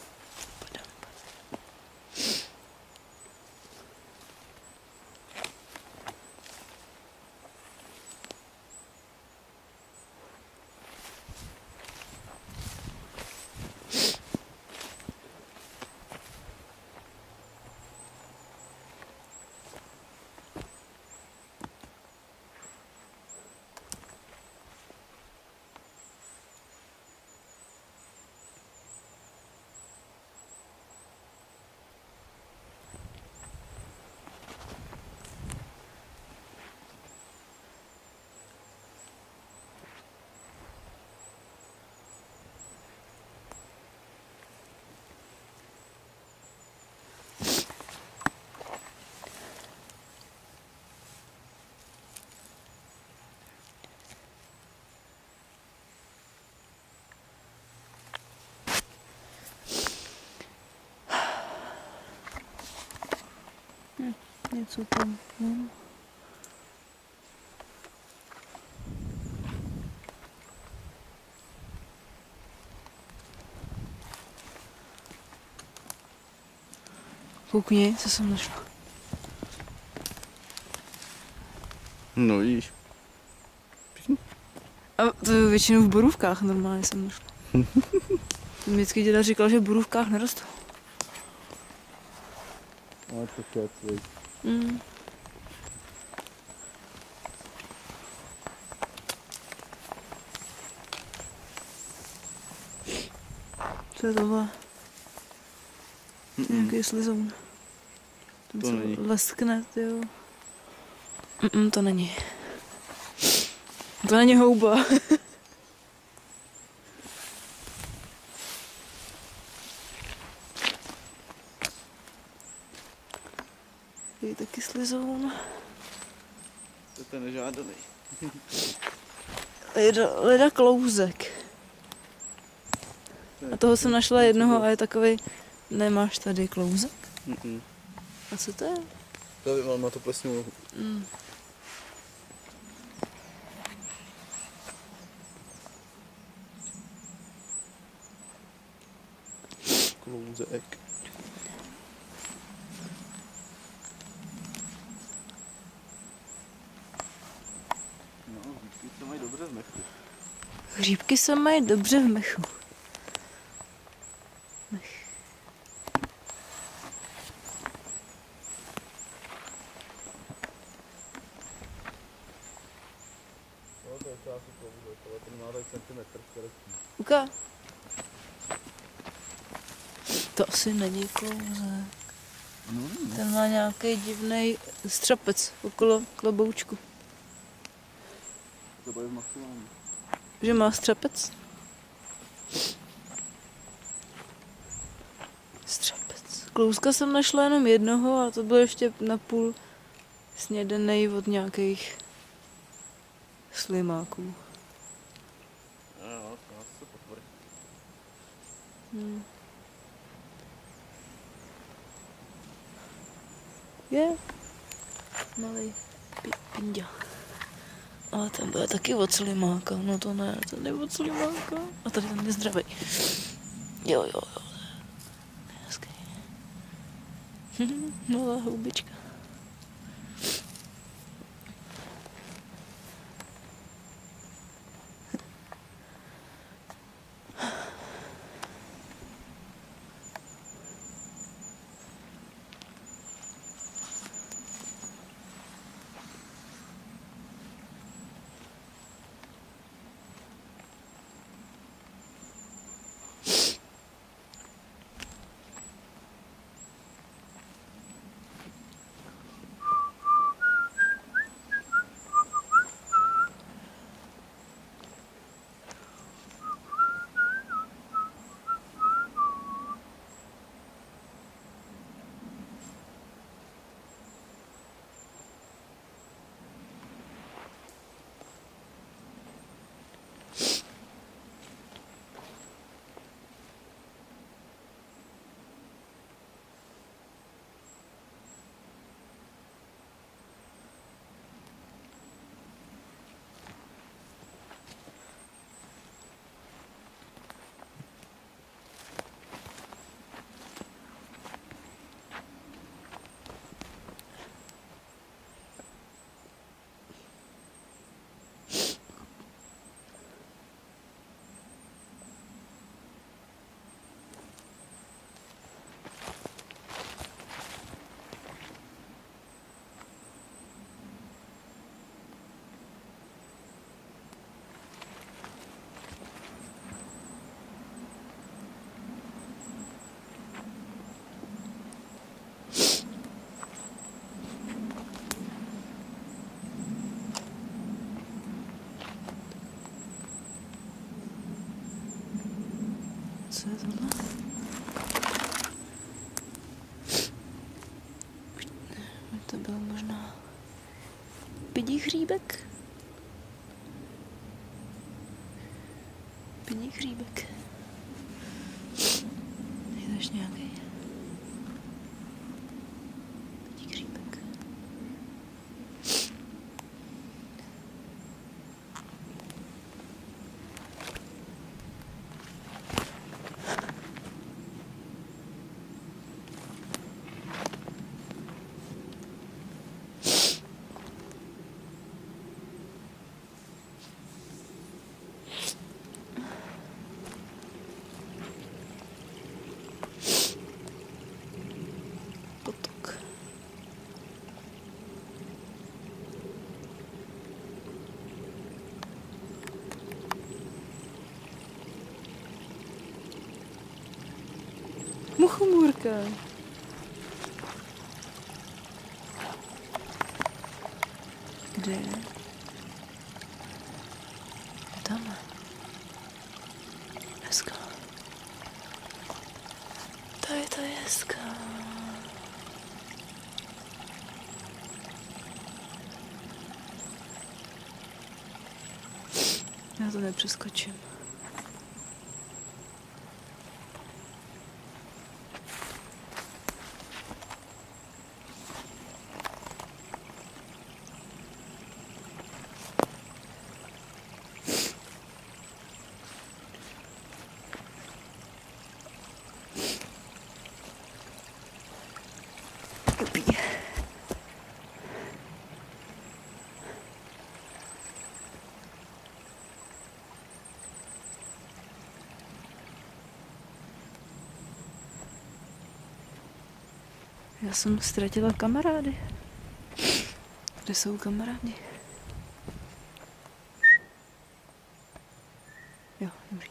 Něco tam, no. Koukni, co jsem našla. No víš. A to je většinou v borůvkách normálně jsem našla. Vždycky děda říkal, že v borůvkách nerostou. Ale to kec, viď. Co je tohle? Nějaký slizoun. Ten To se není. leskne, jo. To není. To není houba. Je taky slizoun. To je ten nežádaný. Leda klouzek. A toho jsem našla jednoho a je takový. Nemáš tady klouzek? A co to je? Tady mám to plesnou nohu. Klouzek. No, vždycky se mají dobře v mechu. Hříbky se mají dobře v mechu. No, to je třeba asi klouzek, ale ten má tady centimetr čtvereční. Uka. To asi není klouzek. Ten má nějaký divný střapec okolo kloboučku. To bude maximální. Že má střapec? Střapec. Klouzka jsem našla jenom jednoho a to byl ještě napůl snědenej od nějakých slimáků. Jo, to se potvrdí. Je. Malý pinďa. Ale ten bude taky od slimáka. No to ne, ten je od slimáka. A tady ten je zdravý. Jo. Hezký. Malá houbička. Co je tohle? To byl možná pidí hříbek. Pidí hříbek. Je to ještě nějaký pidí hříbek. muchomůrka. Kde je? Tam. Hezká. To je hezká. Já to nepřeskočím. Dobrý. Já jsem ztratila kamarády. Kde jsou kamarádi? Jo, dobrý.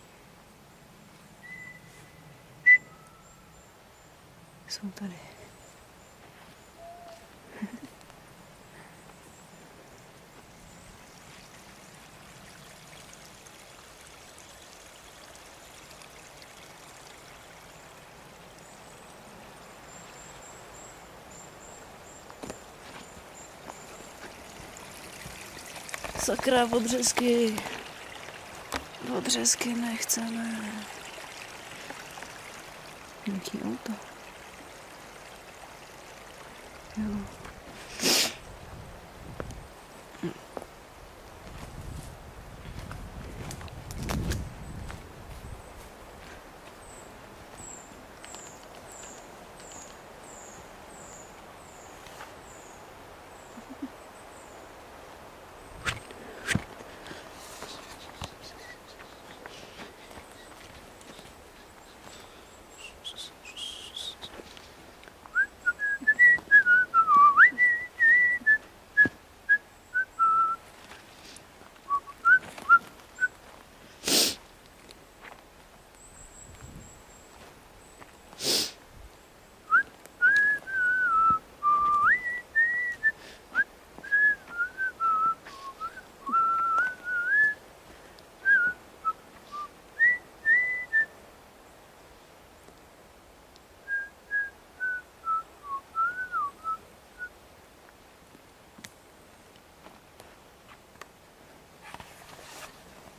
Jsou tady. Sakra, odřezky. Odřezky nechceme. Nějaký auto. Jo.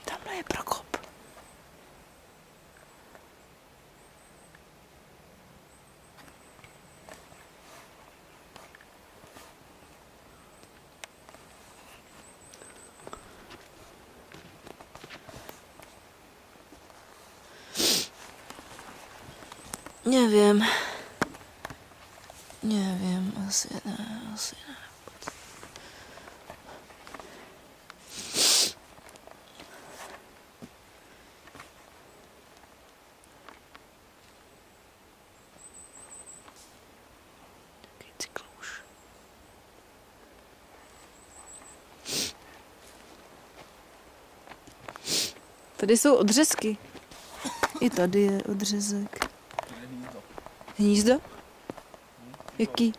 Tamhle je Prokop. Nevím. Nevím, asi ne. Jaký cyklouš. Tady jsou odřezky. I tady je odřezek. Hnízdo? Jaký?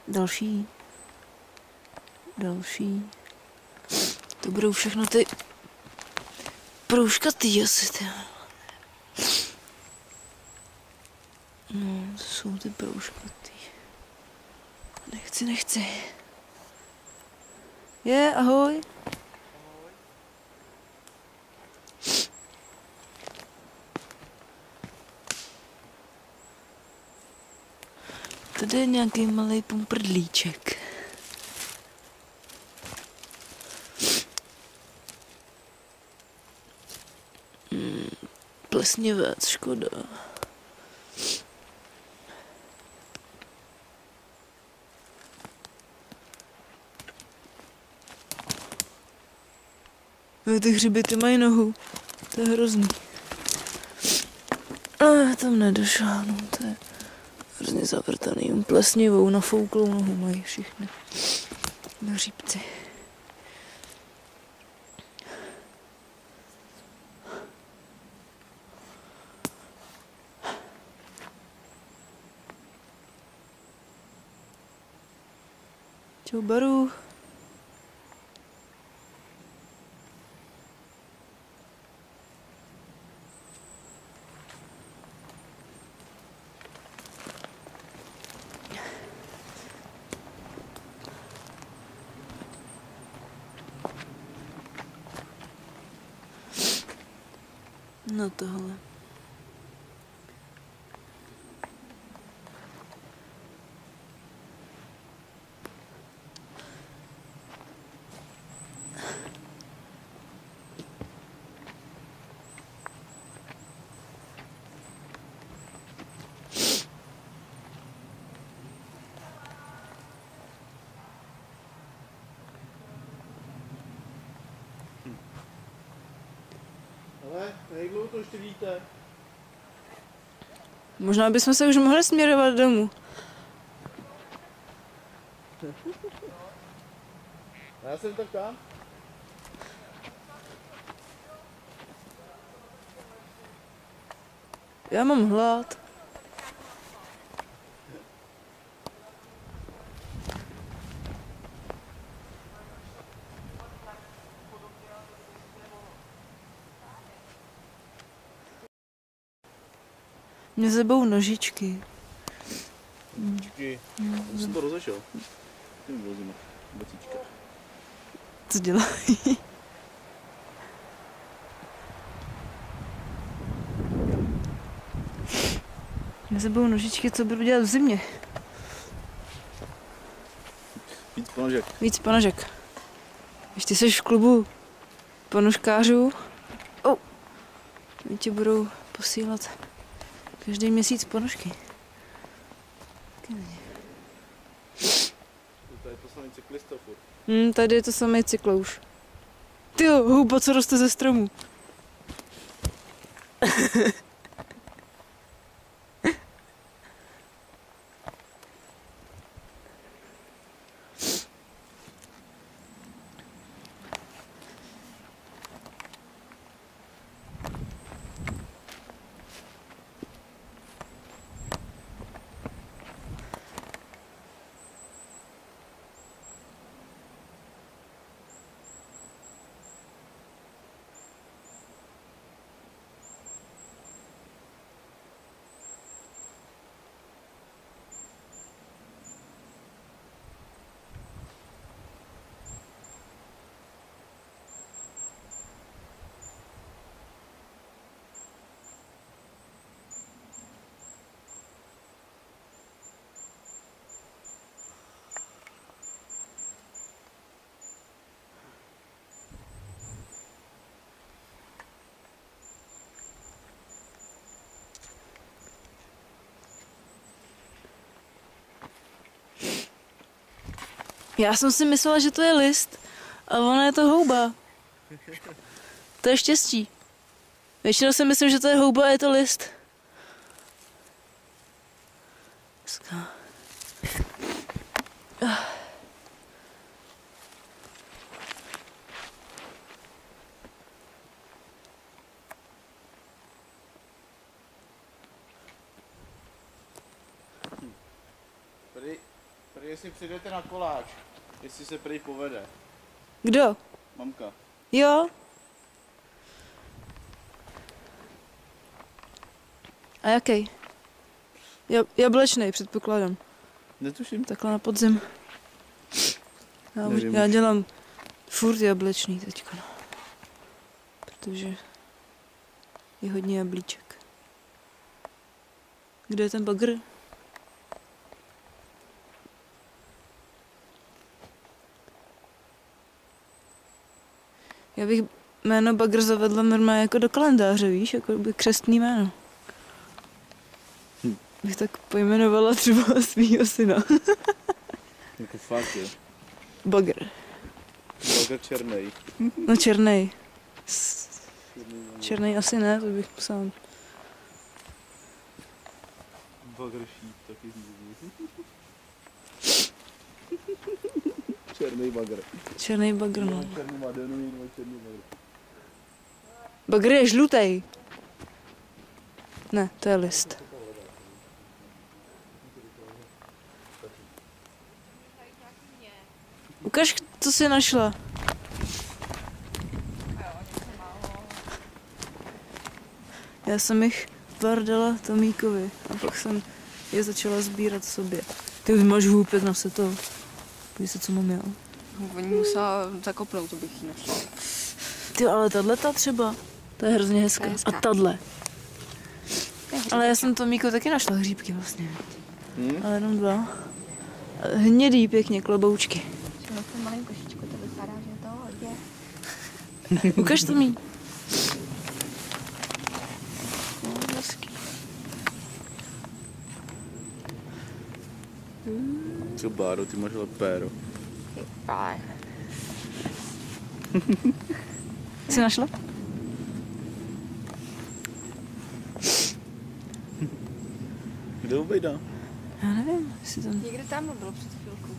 Další. To budou všechno ty proužkatý asi, ty. No, to jsou ty proužkatý. Nechci. Ahoj. Tady je nějaký malý pumprdlíček. Plesněvec, škoda. Jo, ty hřibity mají nohu. To je hrozný. Tam nedošáhnu, to je... hrozně zavrtaný, plesnivou, nafouklou nohu mají všichni. Na řípci. Čau, Baru. No tohle. Ale jak dlouho to ještě víte? Možná bychom se už mohli směrovat domů. A já jsem tak tam? Já mám hlad. Mě sebou nožičky. Díky. Já jsem to rozešel. Tím vozím. Bacíčka. Co dělají? Mě sebou nožičky, co budu dělat v zimě. Víc ponožek. Víc ponožek. Ještě jsi v klubu ponožkářů. Oni ti budou posílat každý měsíc ponožky. To je to samý cyklista furt. Tady je to samý cyklouš. Tyjo, houba, co roste ze stromu. Já jsem si myslela, že to je list, ale ona je to houba. To je štěstí. Většinou si myslím, že to je houba a je to list. Dneska. Prý jestli přijdete na koláč, jestli se prý povede. Kdo? Mamka. Jo? A jaký? Jablečnej, předpokládám. Netuším. Takhle na podzim. Já dělám furt jablečný teďka, no. Protože je hodně jablíček. Kde je ten bagr? Já bych jméno bagr zavedla normálně jako do kalendáře, víš, jako by křestný jméno. Bych tak pojmenovala třeba svýho syna. Jako fakt je. Bagr. Bagr černej. No černej. Černej asi ne, to bych psal. Bagršík taky zmluví. Černý bagr. Černý bagr, no. Černý madenují, černý bagr. Bagr je žlutej. Ne, to je list. Ukaž, co jsi našla. Já jsem jich pár dala Tomíkovi a pak jsem je začala sbírat sobě. Ty už máš hůpek na se to. Podívej se, co mám já. Oni musela zakopnout, to bych jí našla. Ty, ale tato třeba, to je hrozně hezká. To je hezká. A tahle. Ale já jsem Tomíku taky našla hříbky vlastně. Ale jenom 2. Hnědý pěkně, kloboučky. Na tom malém košičku to vypadá, že je to hodně. Ukaž Tomí. Co Báro, ty máš ale péro. Ale Jsi našla? Kde ubejda? Já nevím, jestli tam někde tam bylo před chvilkou.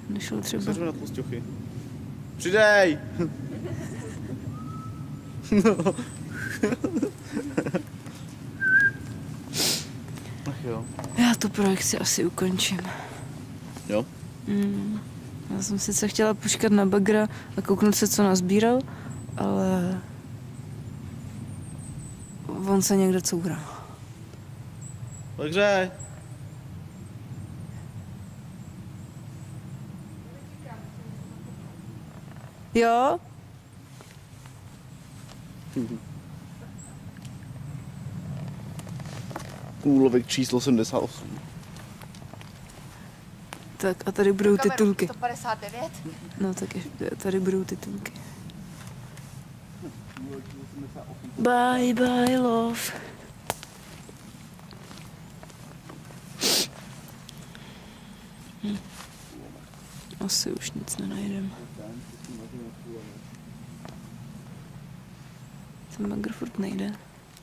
nešlo třeba. Seřme na tlusťochy. Přidej! Ach jo. Já tu projekci asi ukončím. Jo? Já jsem sice chtěla počkat na bagra a kouknout se, co nazbíral, ale on se někde courá. Takže. Jo? Úlovek číslo 78. Tak a tady budou titulky. 159. No tak tady budou titulky. Bye bye love. Asi už nic nenajdem. Ten bagr furt nejde.